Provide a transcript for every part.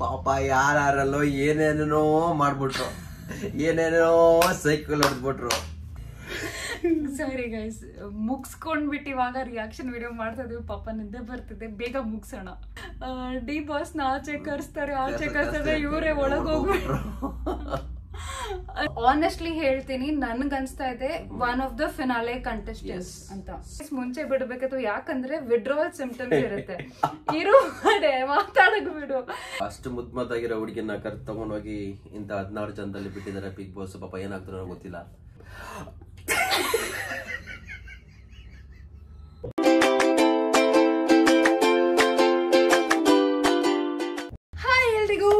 ಪಾಪ ಯಾರಲ್ಲೋ ಏನೇನೋ ಮಾಡ್ಬಿಟ್ರು, ಏನೇನೋ ಸೈಕಲ್ ಹೊಡೆದ್ಬಿಟ್ರು. ಸಾರಿ ಗೈಸ್, ಮುಗಿಸ್ಕೊಂಡ್ಬಿಟ್ಟು ಇವಾಗ ರಿಯಾಕ್ಷನ್ ವಿಡಿಯೋ ಮಾಡ್ತಾ ಇದೀವಿ. ಪಾಪ ನಿದ್ದೆ ಬರ್ತಿದೆ, ಬೇಗ ಮುಗಿಸೋಣ. ಡಿ ಬಾಸ್ ನ ಆಚೆ ಕರ್ಸ್ತಾರೆ, ಇವರೇ ಒಳಗ್ ಹೋಗ್ಬಿಟ್ರು. ಆನೆಸ್ಟ್ಲಿ ಹೇಳ್ತೀನಿ, ನನ್ಗನ್ಸ್ತಾ ಇದೆ one of the finale contestants ಅಂತ. ಮುಂಚೆ ಬಿಡ್ಬೇಕದು, ಯಾಕಂದ್ರೆ ವಿಡ್ರಾವಲ್ ಸಿಂಪ್ಟಮ್ಸ್ ಇರುತ್ತೆ. ಇರು ಮಾತಾಡಕ್ ಬಿಡು. ಅಷ್ಟು ಮುದ್ದಾಗಿರೋ ಹುಡುಗಿನ ತಗೊಂಡೋಗಿ ಇಂತ 16 ಜನದಲ್ಲಿ ಬಿಟ್ಟಿದ್ದಾರೆ ಬಿಗ್ ಬಾಸ್. ಪಾಪ ಏನಾಗ್ತಾರೋ ಗೊತ್ತಿಲ್ಲ.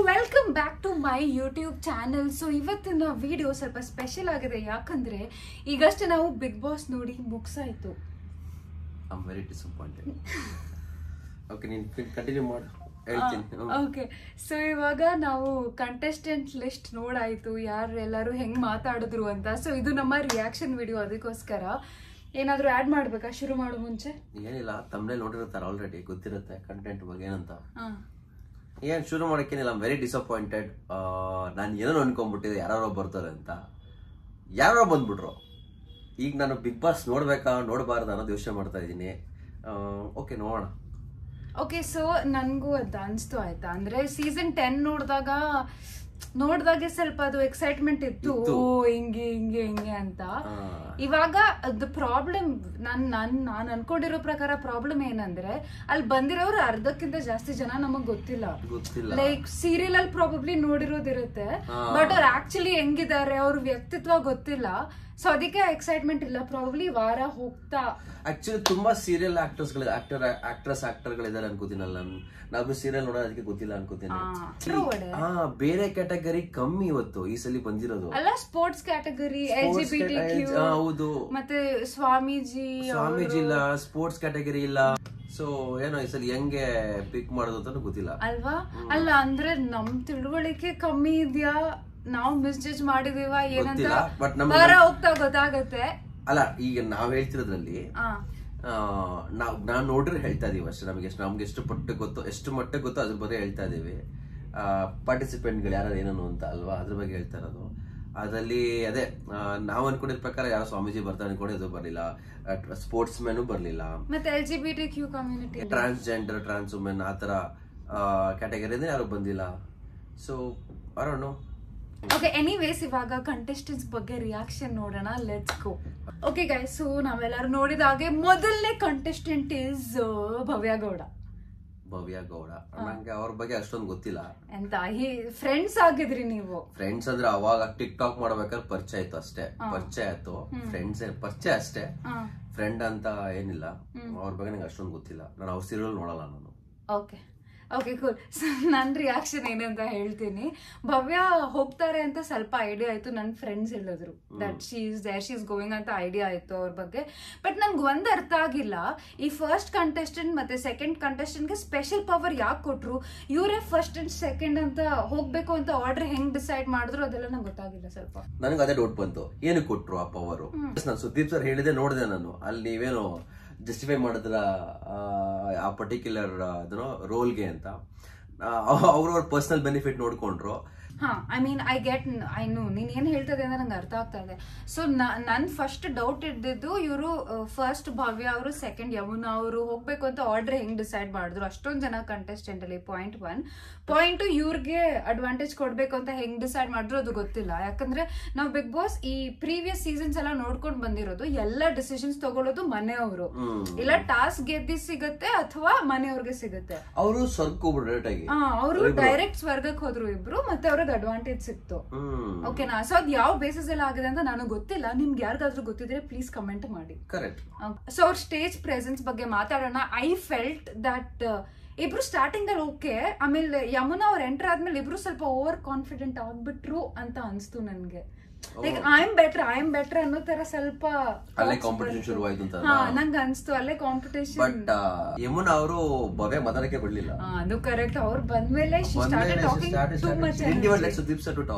Welcome back to my YouTube channel. So ಇವತ್ತಿನ ವಿಡಿಯೋ ಸ್ವಲ್ಪ ಸ್ಪೆಷಲ್ ಆಗಿದೆ, ಯಾಕಂದ್ರೆ ಈಗಷ್ಟೇ ನಾವು ಬಿಗ್ ಬಾಸ್ ನೋಡಿ ಮುಗಿಸಾಯ್ತು. I am very disappointed. Okay, ನೀನು ಕಂಟಿನ್ಯೂ ಮಾಡು, ಹೇಳ್ತೀನಿ. ಓಕೆ, ಸೊ ಇವಾಗ ನಾವು ಕಂಟೆಸ್ಟೆಂಟ್ ಲಿಸ್ಟ್ ನೋಡಾಯ್ತು, ಯಾರೆಲ್ಲರೂ ಹೆಂಗ್ ಮಾತಾಡಿದ್ರು ಅಂತ. ಸೊ ಇದು ನಮ್ಮ ರಿಯಾಕ್ಷನ್ ವಿಡಿಯೋ, ಅದಕ್ಕೋಸ್ಕರ ಏನಾದ್ರು ಆಡ್ ಮಾಡ್ಬೇಕಾ ಶುರು ಮಾಡೋ ಮುಂಚೆ? ಏನಿಲ್ಲ, ತಮ್ಮನೇ ನೋಡಿರ್ತಾರೆ, ಆಲ್ರೆಡಿ ಗೊತ್ತಿರುತ್ತೆ ಕಂಟೆಂಟ್ ಬಗ್ಗೆ ಏನಂತ. ಏನ್ ಶುರು ಮಾಡಕ್ಕೇನಿಲ್ಲ. I am very disappointed. ನಾನು ಏನೋ ಅನ್ಕೊಂಡ್ಬಿಟ್ಟಿದ್ದೆ ಯಾರೋ ಬರ್ತಾರೆ ಅಂತ, ಯಾರೋ ಬಂದ್ಬಿಟ್ರು. ಈಗ ನಾನು ಬಿಗ್ ಬಾಸ್ ನೋಡ್ಬೇಕಾ ನೋಡಬಾರ್ದು ಅನ್ನೋದು ಯೋಚನೆ ಮಾಡ್ತಾ ಇದ್ದೀನಿ. ಓಕೆ, ನೋಡೋಣ. ಓಕೆ, ಸೊ ನನ್ಗೂ ಅದ್ ಅನ್ಸ್ತು, ಆಯ್ತಾ. ಅಂದ್ರೆ ಸೀಸನ್ 10 ನೋಡ್ದಾಗೆ ಸ್ವಲ್ಪ ಅದು ಎಕ್ಸೈಟ್ಮೆಂಟ್ ಇತ್ತು, ಹಿಂಗೆ ಹಿಂಗೆ ಹಿಂಗೆ ಅಂತ. ಇವಾಗ ಅದು ಪ್ರಾಬ್ಲಮ್, ನಾನ್ ಅನ್ಕೊಂಡಿರೋ ಪ್ರಕಾರ ಪ್ರಾಬ್ಲಮ್ ಏನಂದ್ರೆ, ಅಲ್ಲಿ ಬಂದಿರೋರು ಅರ್ಧಕ್ಕಿಂತ ಜಾಸ್ತಿ ಜನ ನಮಗ್ ಗೊತ್ತಿಲ್ಲ. ಲೈಕ್ ಸೀರಿಯಲ್ ಅಲ್ಲಿ ಪ್ರಾಬಬ್ಲಿ ನೋಡಿರೋದಿರುತ್ತೆ, ಬಟ್ ಅವ್ರು ಆಕ್ಚುಲಿ ಹೆಂಗಿದ್ದಾರೆ, ಅವ್ರ ವ್ಯಕ್ತಿತ್ವ ಗೊತ್ತಿಲ್ಲ. ಸೊ ಅದಕ್ಕೆ ಎಕ್ಸೈಟ್ಮೆಂಟ್ ಇಲ್ಲ. ಪ್ರಾಬಬ್ಲಿ ವಾರ ಹೋಗ್ತಾ ಆಕ್ಚುಲಿ ತುಂಬಾ ಸೀರಿಯಲ್ ಆಕ್ಟರ್ಗಳಿದ್ದಾರೆ ಅನ್ಕೋತೀನಲ್ಲ. ನಾವು ಸೀರಿಯಲ್ ನೋಡೋದು ಅದಕ್ಕೆ ಗೊತ್ತಿಲ್ಲ ಅನ್ಕೋತೀನಿ. ಬೇರೆ ಕ್ಯಾಟಗರಿ ಕಮ್ಮಿ ಇವತ್ತು ಈ ಸಲ ಬಂದಿರೋದು ಅಲ್ಲ. ಸ್ಪೋರ್ಟ್ಸ್ ಕ್ಯಾಟಗರಿ, LGBTQ, ಹೌದು, ಮತ್ತೆ ಸ್ವಾಮೀಜಿ ಇಲ್ಲ, ಸ್ಪೋರ್ಟ್ಸ್ ಕ್ಯಾಟಗರಿ ಇಲ್ಲ. ಸೊ ಏನೋ ಈ ಸಲ ಹೆಂಗೆ ಪಿಕ್ ಮಾಡೋದು ಅಂತ ಗೊತ್ತಿಲ್ಲ ಅಲ್ವಾ. ಅಲ್ಲ ಅಂದ್ರೆ ನಮ್ ತಿಳುವಳಿಕೆ ಕಮ್ಮಿ ಇದ್ಯಾ, ನಾವು ಮಿಸ್ಜಡ್ಜ್ ಮಾಡಿದೀವ ಏನಂತ ವಾರ ಹೋಗ್ತಾ ಗೊತ್ತಾಗತ್ತೆ. ಅಲ್ಲ, ಈಗ ನಾವ್ ಹೇಳ್ತಿರೋದ್ರಲ್ಲಿ ನಾವ್ ನೋಡ್ರೆ ಹೇಳ್ತಾ ಇದೀವಿ ಅಷ್ಟೇ. ನಮ್ಗೆ ಎಷ್ಟು ಮಟ್ಟಿಗೆ ಗೊತ್ತೋ ಅದ್ರ ಬಗ್ಗೆ ಹೇಳ್ತಾ ಇದೀವಿ. ಪಾರ್ಟಿಸಿಪೆಂಟ್ಗಳು ಯಾರು ಏನನ್ನು ಅಂತ ಅಲ್ವಾ, ಅದ್ರ ಬಗ್ಗೆ ಹೇಳ್ತಾ ಇರೋದು. ಅದ್ರಲ್ಲಿ ಅದೇ ನಾವ್ ಅನ್ಕೊಂಡಿರೋ ಪ್ರಕಾರ ಯಾರೋ ಸ್ವಾಮೀಜಿ ಬರ್ತಾರೆ ಅನ್ಕೊಂಡಿದ್ದು ಬರ್ಲಿಲ್ಲ, ಸ್ಪೋರ್ಟ್ಸ್ ಮ್ಯಾನು ಬರ್ಲಿಲ್ಲ, ಮತ್ತೆ LGBTQ ಕಮ್ಯುನಿಟಿ, ಟ್ರಾನ್ಸ್ಜೆಂಡರ್, ಟ್ರಾನ್ಸ್ ವುಮೆನ್ ಆತರ ಕ್ಯಾಟಗರಿಯಿಂದ ಯಾರು ಬಂದಿಲ್ಲ. So I don't know. Okay, anyways ಇವಾಗ ಕಂಟೆಸ್ಟೆಂಟ್ಸ್ ಬಗ್ಗೆ ರಿಯಾಕ್ಷನ್ ನೋಡೋಣ. Let's go. Okay guys, so ನಾವೆಲ್ಲರೂ ನೋಡಿದ ಹಾಗೆ ಮೊದಲನೇ ಕಂಟೆಸ್ಟೆಂಟ್ ಇಸ್ ಭವ್ಯ ಗೌಡ. ನಂಗೆ ಅವ್ರ ಬಗ್ಗೆ ಅಷ್ಟೊಂದು ಗೊತ್ತಿಲ್ಲ. ಎಂತ ಫ್ರೆಂಡ್ಸ್ ಆಗಿದ್ರಿ ನೀವು? ಫ್ರೆಂಡ್ಸ್ ಅಂದ್ರೆ ಅವಾಗ ಟಿಕ್ ಟಾಕ್ ಮಾಡ್ಬೇಕಾದ್ರೆ ಪರಿಚಯ ಆಯ್ತು ಅಷ್ಟೇ. ಪರಿಚಯ ಆಯ್ತು, ಫ್ರೆಂಡ್ಸ್ ಪರಿಚಯ ಅಷ್ಟೇ. ಫ್ರೆಂಡ್ ಅಂತ ಏನಿಲ್ಲ. ಅವ್ರ ಬಗ್ಗೆ ನಂಗೆ ಅಷ್ಟೊಂದು ಗೊತ್ತಿಲ್ಲ. ನಾನು ಅವ್ರ ಸೀರಿಯಲ್ ನೋಡಲ್ಲ ನಾನು. Okay okay, cool. ಸೊ ನನ್ನ ರಿಯಾಕ್ಷನ್ ಏನಂತ ಹೇಳ್ತೀನಿ. ಭವ್ಯ ಹೋಗ್ತಾರೆ ಅಂತ ಸ್ವಲ್ಪ ಐಡಿಯಾ ಆಯ್ತು, ನನ್ನ ಫ್ರೆಂಡ್ಸ್ ಹೇಳಿದ್ರು ದಟ್ ಶಿ ಈಸ್ ಗೋಯಿಂಗ್ ಅಂತ ಐಡಿಯಾ ಆಯ್ತು ಅವ್ರ ಬಗ್ಗೆ. ಬಟ್ ನನ್ಗೆ ಒಂದ್ ಅರ್ಥ ಆಗಿಲ್ಲ, ಈ ಫಸ್ಟ್ ಕಂಟೆಸ್ಟೆಂಟ್ ಮತ್ತೆ ಸೆಕೆಂಡ್ ಕಂಟೆಸ್ಟೆಂಟ್ಗೆ ಸ್ಪೆಷಲ್ ಪವರ್ ಯಾಕೆ ಕೊಟ್ರು? ಇವರೇ ಫಸ್ಟ್ ಅಂಡ್ ಸೆಕೆಂಡ್ ಅಂತ ಹೋಗ್ಬೇಕು ಅಂತ ಆರ್ಡರ್ ಹೆಂಗ್ ಡಿಸೈಡ್ ಮಾಡಿದ್ರು ಅದೆಲ್ಲ ನಂಗೆ ಗೊತ್ತಾಗಿಲ್ಲ. ಸ್ವಲ್ಪ ನನಗೆ ಅದೇ ಡೌಟ್ ಬಂತು, ಏನು ಕೊಟ್ರು ಆ ಪವರ್? ನಾನು ಸುದೀಪ್ ಸರ್ ಹೇಳಿದೆ ನೋಡಿದೆ ನಾನು. ಅಲ್ಲಿ ನೀವೇನು ಜಸ್ಟಿಫೈ ಮಾಡಿದ್ರ ಆ ಪರ್ಟಿಕ್ಯುಲರ್ ರೋಲ್ಗೆ ಅಂತ, ಅವ್ರವ್ರ ಪರ್ಸನಲ್ ಬೆನಿಫಿಟ್ ನೋಡ್ಕೊಂಡ್ರು. ಐ ಮೀನ್ ಐ ನೋ ನೀನ್ ಏನ್ ಹೇಳ್ತದೆ ಅಂತ ನಂಗೆ ಅರ್ಥ ಆಗ್ತಾ ಇದೆ. ಸೊ ನನ್ ಫಸ್ಟ್ ಡೌಟ್ ಇದ್ದಿದ್ದು, ಇವರು ಫಸ್ಟ್ ಭವ್ಯ ಅವರು, ಸೆಕೆಂಡ್ ಯಮುನಾ ಅವರು ಹೋಗ್ಬೇಕು ಅಂತ ಆರ್ಡರ್ ಹೆಂಗ್ ಡಿಸೈಡ್ ಮಾಡಿದ್ರು ಅಷ್ಟೊಂದ್ ಜನ ಕಂಟೆಸ್ಟೆಂಟ್ ಅಲ್ಲಿ. ಪಾಯಿಂಟ್ 1. ಪಾಯಿಂಟ್ 2, ಇವ್ರಿಗೆ ಅಡ್ವಾಂಟೇಜ್ ಕೊಡ್ಬೇಕು ಅಂತ ಹೆಂಗ್ ಡಿಸೈಡ್ ಮಾಡಿದ್ರು ಅದು ಗೊತ್ತಿಲ್ಲ. ಯಾಕಂದ್ರೆ ನಾವು ಬಿಗ್ ಬಾಸ್ ಈ ಪ್ರೀವಿಯಸ್ ಸೀಸನ್ಸ್ ಎಲ್ಲ ನೋಡ್ಕೊಂಡ್ ಬಂದಿರೋದು, ಎಲ್ಲ ಡಿಸಿಷನ್ಸ್ ತಗೊಳ್ಳೋದು ಮನೆಯವರು. ಇಲ್ಲ ಟಾಸ್ಕ್ ಗೆದ್ದಿ ಸಿಗತ್ತೆ ಅಥವಾ ಮನೆಯವ್ರಿಗೆ ಸಿಗುತ್ತೆ. ಅವರು ಡೈರೆಕ್ಟ್ ಸ್ವರ್ಗಕ್ಕೆ ಹೋದ್ರು ಇಬ್ರು, ಮತ್ತೆ ಅವ್ರಿಗೆ ಅಡ್ವಾಂಟೇಜ್ ಸಿಕ್ತು. ಓಕೆನಾ? ಸೊ ಅದ್ ಯಾವ ಬೇಸಿಸ್ ಎಲ್ಲ ಆಗಿದೆ ಅಂತ ನನಗೆ ಗೊತ್ತಿಲ್ಲ. ನಿಮ್ಗೆ ಯಾರಿಗಾದ್ರೂ ಗೊತ್ತಿದ್ರೆ ಪ್ಲೀಸ್ ಕಮೆಂಟ್ ಮಾಡಿ. ಸೊ ಅವ್ರ ಸ್ಟೇಜ್ ಪ್ರೆಸೆನ್ಸ್ ಬಗ್ಗೆ ಮಾತಾಡೋಣ. ಐ ಫೆಲ್ಟ್ ದಟ್ ಇಬ್ರು ಸ್ಟಾರ್ಟಿಂಗ್ ಅಲ್ಲಿ ಓಕೆ, ಆಮೇಲೆ ಯಮುನಾ ಅವ್ರು ಎಂಟರ್ ಆದ್ಮೇಲೆ ಇಬ್ರು ಸ್ವಲ್ಪ ಓವರ್ ಕಾನ್ಫಿಡೆಂಟ್ ಆಗ್ಬಿಟ್ರು ಅಂತ ಅನ್ಸ್ತು ನನ್ಗೆ. ಲೈಕ್ ಐ ಆಮ್ ಬೆಟರ್ ಅನ್ನೋ ತರ ಸ್ವಲ್ಪ ಕಾಂಪಿಟೇಷನ್ ಶುರುವಾಯ್ತು ಅಂತ ನಂಗೆ ಅನ್ಸ್ತು. ಅಲ್ಲೇ ಕಾಂಪಿಟೇಷನ್. ಬಟ್ ಯಮುನಾ ಅವರು ಭವ್ಯ ಮಾತಾಡಕ್ಕೆ ಬಿಡ್ಲಿಲ್ಲ. ಅದು ಕರೆಕ್ಟ್. ಅವ್ರು ಬಂದ್ಮೇಲೆ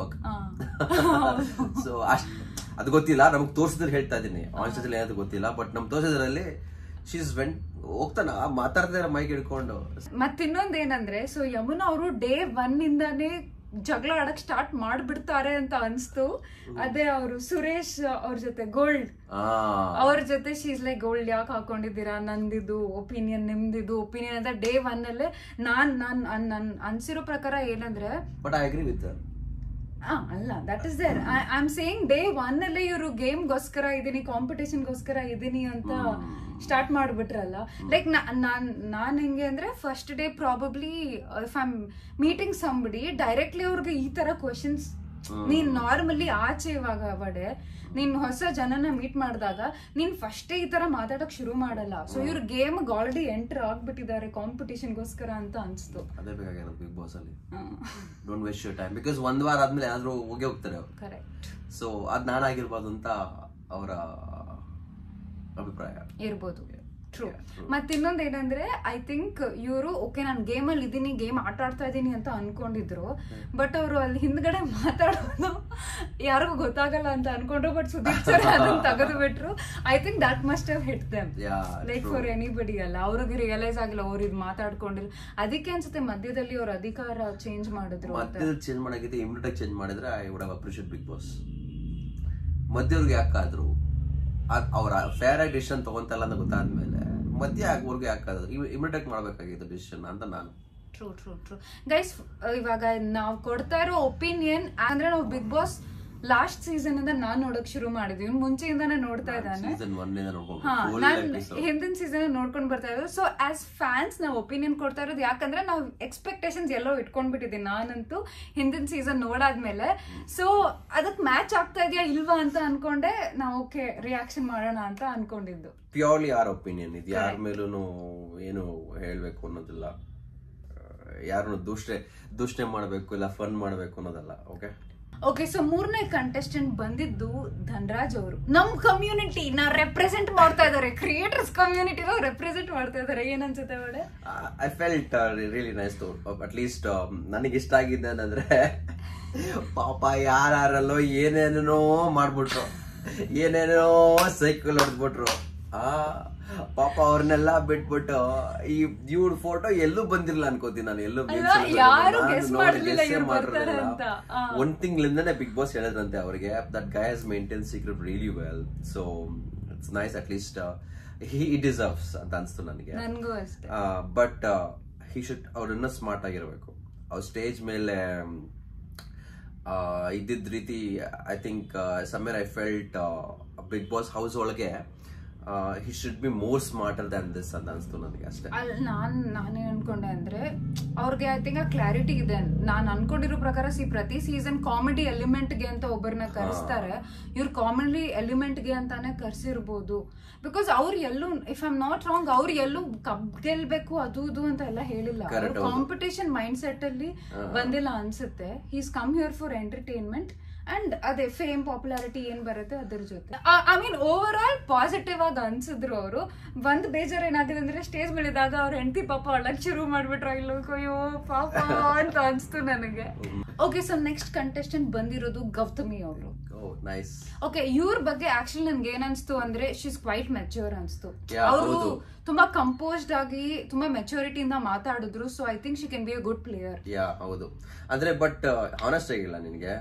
ಅದು ಗೊತ್ತಿಲ್ಲ, ನಮ್ಗೆ ತೋರಿಸಿದ್ರೆ ಹೇಳ್ತಾ ಇದೀನಿ. ಆನ್ಸ್ಟೇಜ್ ಏನಾದ್ರು ಗೊತ್ತಿಲ್ಲ, ಬಟ್ ನಮ್ ತೋರಿಸಿದ್ರಲ್ಲಿ ಶೀಸ್ ಹೋಗ್ತಾನ ಮಾತಾಡ್ತಾ ಮೈಕ್ ಹಿಡ್ಕೊಂಡು. ಮತ್ತಿನ್ನೊಂದೇನಂದ್ರೆ ಸೊ ಯಮುನಾ ಅವರು ಡೇ 1 ಇಂದಾನೇ ಜಗಳ ಆಡಕ್ ಸ್ಟಾರ್ಟ್ ಮಾಡ್ಬಿಡ್ತಾರೆ ಅಂತ ಅನ್ಸ್ತು. ಅದೇ ಅವರು ಸುರೇಶ್ ಅವ್ರ ಜೊತೆ ಗೋಲ್ಡ್ ಅವ್ರ ಜೊತೆ ಶೀಸ್ ಲೈಕ್ ಗೋಲ್ಡ್ ಯಾಕೆ ಹಾಕೊಂಡಿದ್ದೀರಾ, ನಂದಿದು ಒಪಿನಿಯನ್ ನಿಮ್ದಿದು ಒಪಿನಿಯನ್ ಅಂತ ಡೇ 1 ಅಲ್ಲೇ ನಾನ್ ಅನ್ಸಿರೋ ಪ್ರಕಾರ ಏನಂದ್ರೆ ಬಟ್ ಐ ಅಗ್ರಿ ವಿತ್ ಅಲ್ಲ that is there I am saying day 1 ಅಲ್ಲೇ ಇವರು ಗೇಮ್ಗೋಸ್ಕರ ಇದೀನಿ ಕಾಂಪಿಟೇಷನ್ಗೋಸ್ಕರ ಇದೀನಿ ಅಂತ ಸ್ಟಾರ್ಟ್ ಮಾಡ್ಬಿಟ್ರಲ್ಲ. ಲೈಕ್ ನಾನ್ ಹೆಂಗೆ ಅಂದ್ರೆ first day probably if I am meeting somebody directly ಅವ್ರಿಗೆ ಈ ತರ ಕ್ವಶನ್ಸ್, ನೀನ್ ನಾರ್ಮಲಿ ಆಚೆ ಇವಾಗ ಬಡೆ ನೀನ್ ಹೊಸ ಜನನ ಮೀಟ್ ಮಾಡಿದಾಗ ನೀನ್ ಫಸ್ಟೇ ಈ ತರ ಮಾತಾಡಕ್ ಶುರು ಮಾಡಲ್ಲ. ಸೊ ಇವ್ರ ಗೇಮ್ ಆಲ್ರೆಡಿ ಎಂಟರ್ ಆಗ್ಬಿಟ್ಟಿದ್ದಾರೆ ಕಾಂಪಿಟೇಷನ್ಗೋಸ್ಕರ ಅಂತ ಅನ್ಸ್ತು. ಅದೇ ಬೇಕಾಗಿರೋದು ಬಿಗ್ ಬಾಸ್ ಅಲ್ಲಿ. Don't waste your time because ಒಂದ್ ವಾರ ಆದ್ಮೇಲೆ ಏನಾದ್ರೂ ಹೋಗ್ತಾರೆ ಅವ್ರು. ಕರೆಕ್ಟ್. ಸೊ ಅದ್ ನಾನಾಗಿರ್ಬೋದು ಅಂತ ಅವರ ಅಭಿಪ್ರಾಯ ಇರ್ಬೋದು. ಟ್ರೂ. ಮತ್ತಿನ್ನೊಂದ್ ಏನಂದ್ರೆ ಐ ಥಿಂಕ್ ಇವರು ಓಕೆ ನಾನು ಗೇಮ್ ಅಲ್ಲಿ ಇದೀನಿ, ಗೇಮ್ ಆಟ ಆಡ್ತಾ ಇದೀನಿ ಅಂತ ಅನ್ಕೊಂಡಿದ್ರು. ಬಟ್ ಅವರು ಅಲ್ಲಿ ಹಿಂದ್ಗಡೆ ಮಾತಾಡೋದು ಯಾರಿಗೂ ಗೊತ್ತಾಗಲ್ಲ ಅಂತ ಅನ್ಕೊಂಡ್ರು. ಬಟ್ ಸುದೀಪ್ ಸರ್ ಅದನ್ನ ತೆಗೆದು ಬಿಟ್ರು. I think that must have hit them like for anybody ಅಲ್ಲ. ಅವ್ರಿಗೆ ರಿಯಲೈಸ್ ಆಗಿಲ್ಲ ಅವ್ರು ಇದು ಮಾತಾಡ್ಕೊಂಡಿಲ್ಲ. ಅದಕ್ಕೆ ಅನ್ಸುತ್ತೆ ಮಧ್ಯದಲ್ಲಿ ಅವ್ರ ಅಧಿಕಾರ ಚೇಂಜ್ ಮಾಡಿದ್ರು. ಮಧ್ಯದಲ್ಲಿ ಚೇಂಜ್ ಮಾಡಾಗಿತ್ತು, ಇಮಿಡಿಯೇಟ್ ಚೇಂಜ್ ಮಾಡಿದ್ರೆ I would have appreciate Bigg Boss. ಮಧ್ಯವ್ರಿಗೆ ಯಾಕಾದ್ರು ಅವ್ರ ಫೇರ್ ಆಗಿ ಡಿಸಿಷನ್ ತಗೊಂತಲ್ಲ ಅಂತ ಗೊತ್ತಾದ್ಮೇಲೆ ಮಧ್ಯ ಅವ್ರಿಗೆ ಯಾಕಾದ್ರು ಇಮಿಡಿಯೇಟ್ ಮಾಡ್ಬೇಕಾಗಿತ್ತು ಡಿಸಿಷನ್ ಅಂತ ನಾನು. True true true guys. ಇವಾಗ ನಾವು ಕೊಡ್ತಾ ಇರೋ ಒಪಿನಿಯನ್ ಅಂದ್ರೆ ನಾವು ಬಿಗ್ ಬಾಸ್ ಲಾಸ್ಟ್ ಸೀಸನ್ ಇಂದ ನಾನ್ ನೋಡಕ್ ಶುರು ಮಾಡಿದ್ವಿ. ಇವ್ನು ಮುಂಚೆಯಿಂದಾನೇ ನೋಡ್ತಾ ಇದ್ದಾನೆ. ಹಿಂದಿನ ಸೀಸನ್ ನೋಡ್ಕೊಂಡ್ ಬರ್ತಾ ಇರೋದು. ಸೊ ಆಸ್ ಫ್ಯಾನ್ಸ್ ನಾವು ಒಪಿನಿಯನ್ ಕೊಡ್ತಾ ಇರೋದು ಯಾಕಂದ್ರೆ ನಾವು ಎಕ್ಸ್ಪೆಕ್ಟೇಷನ್ಸ್ ಎಲ್ಲೋ ಇಟ್ಕೊಂಡ್ಬಿಟ್ಟಿದ್ದೀನಿ ನಾನಂತೂ ಹಿಂದಿನ ಸೀಸನ್ ನೋಡಾದ್ಮೇಲೆ. ಸೊ ಅದಕ್ ಮ್ಯಾಚ್ ಆಗ್ತಾ ಇದೆಯಾ ಇಲ್ವಾ ಅಂತ ಅನ್ಕೊಂಡೆ ನಾವು ಓಕೆ ರಿಯಾಕ್ಷನ್ ಮಾಡೋಣ ಅಂತ ಅನ್ಕೊಂಡಿದ್ದು. ಪ್ಯೂರ್ಲಿ ಯಾರ ಒಪಿನಿಯನ್ ಇದು, ಯಾರ ಮೇಲೂ ಏನು ಹೇಳ್ಬೇಕು ಅನ್ನೋದಿಲ್ಲ, ಯಾರನ್ನು ದೂಷಣೆ ಮಾಡ್ಬೇಕು ಇಲ್ಲ ಫನ್ ಮಾಡ್ಬೇಕು ಅನ್ನೋದಲ್ಲ. ಓಕೆ ಸೊ ಮೂರನೇ ಕಂಟೆಸ್ಟೆಂಟ್ ಬಂದಿದ್ದು ಧನ್ರಾಜ್ ಅವರು. ನಮ್ ಕಮ್ಯುನಿಟಿ ರೆಪ್ರೆಸೆಂಟ್ ಮಾಡ್ತಾ ಇದಾರೆ, ಕ್ರಿಯೇಟರ್ಸ್ ಕಮ್ಯುನಿಟಿ ರೆಪ್ರೆಸೆಂಟ್ ಮಾಡ್ತಾ ಇದಾರೆ. ಏನ್ ಅನ್ಸುತ್ತೆ ಅವಳೆ? I felt really nice. At list ನನಗೆ ಇಷ್ಟ ಆಗಿದ್ದೆ ಅಂದ್ರೆ ಪಾಪ ಯಾರಲ್ಲೋ ಏನೇನೋ ಮಾಡ್ಬಿಟ್ರು, ಏನೇನೋ ಸೈಕಲ್ ಹೊಡೆದ್ಬಿಟ್ರು. ಪಾಪ ಅವ್ರನ್ನೆಲ್ಲ ಬಿಟ್ಬಿಟ್ಟು ಈ ಇವ್ರ ಫೋಟೋ ಎಲ್ಲೂ ಬಂದಿರಲ್ಲ ಅನ್ಕೋತೀನಿ ನಾನು. ಎಲ್ಲೂ ಒಂದ್ ತಿಂಗಳಿಂದಾನೆ ಬಿಗ್ ಬಾಸ್ ಹೇಳಿದ್ರಂತೆ ಅವ್ರಿಗೆ that guy has maintain secret really well. So it's nice. At least he deserves ಅಂತ ಅನ್ಸ್ತು ನನಗೆ. ಬಟ್ ಹಿ ಶುಡ್ ಅವ್ರನ್ನ ಸ್ಮಾರ್ಟ್ ಆಗಿರ್ಬೇಕು. ಅವ್ರ ಸ್ಟೇಜ್ ಮೇಲೆ ಇದ್ದಿದ್ ರೀತಿ I think somewhere I felt Bigg Boss house ಒಳಗೆ he should be more smarter than this ಅಂತ ಅನ್ಸ್ತು ನನಗೆ ಅಷ್ಟೇ. ನಾನೇನ್ ಅನ್ಕೊಂಡೆ ಅಂದ್ರೆ ಅವ್ರಿಗೆ ಐ ಥಿಂಕ್ ಆ ಕ್ಲಾರಿಟಿ ಇದೆ. ನಾನ್ ಅನ್ಕೊಂಡಿರೋ ಪ್ರಕಾರ ಪ್ರತಿ ಸೀಸನ್ ಕಾಮಿಡಿ ಎಲಿಮೆಂಟ್ ಗೆ ಅಂತ ಒಬ್ಬರನ್ನ ಕರೆಸ್ತಾರೆ. ಇವ್ರು ಕಾಮಿಡಿ ಎಲಿಮೆಂಟ್ ಗೆ ಅಂತಾನೆ ಕರ್ಸಿರ್ಬೋದು. ಬಿಕಾಸ್ ಅವ್ರು ಎಲ್ಲೂ if I am not wrong ಅವ್ರು ಎಲ್ಲೂ ಕಪ್ ಗೆಲ್ಬೇಕು ಅದು ಇದು ಅಂತ ಎಲ್ಲ ಹೇಳಿಲ್ಲ. ಕಾಂಪಿಟೇಷನ್ ಮೈಂಡ್ ಸೆಟ್ ಅಲ್ಲಿ ಬಂದಿಲ್ಲ ಅನ್ಸುತ್ತೆ. He's come here for entertainment and ಅದೇ ಫೇಮ್ ಪಾಪ್ಯುಲಾರಿಟಿ ಏನ್ ಬರುತ್ತೆ ಅದ್ರ ಜೊತೆ I mean over all positive ಆಗಿ ಅನ್ಸಿದ್ರು ಅವರು. ಒಂದ್ ಬೇಜಾರ್ ಏನಾಗಿದೆ ಅಂದ್ರೆ ಸ್ಟೇಜ್ ಬೆಳೆದಾಗ ಅವ್ರ ಹೆಂಡತಿ ಪಾಪ ಅಳಕ್ ಶುರು ಮಾಡ್ಬಿಟ್ರು. ಅಯ್ಯೋ ಪಾಪ ಅಂತ ಅನ್ಸ್ತು ನನಗೆ. ಓಕೆ ಸೊ ನೆಕ್ಸ್ಟ್ ಕಂಟೆಸ್ಟೆಂಟ್ ಬಂದಿರೋದು ಗೌತಮಿ ಅವರು. ಓಕೆ ಇವ್ರ ಬಗ್ಗೆ ಆಕ್ಚುಲಿ ನನ್ಗೆ ಏನ್ ಅನ್ಸ್ತು ಅಂದ್ರೆ ಶೀಸ್ ಕ್ವೈಟ್ ಮೆಚ್ಯೂರ್ ಅನ್ಸ್ತು. ಅವರು ತುಂಬಾ ಕಂಪೋಸ್ಡ್ ಆಗಿ ತುಂಬಾ ಮೆಚೂರಿಟಿ ಇಂದ ಮಾತಾಡಿದ್ರು. So I think she can be a good player. ಹೌದು ಅಂದ್ರೆ ಬಟ್ ಆನೆಸ್ಟ್ ಆಗಿಲ್ಲ ನಿನ್ಗೆ.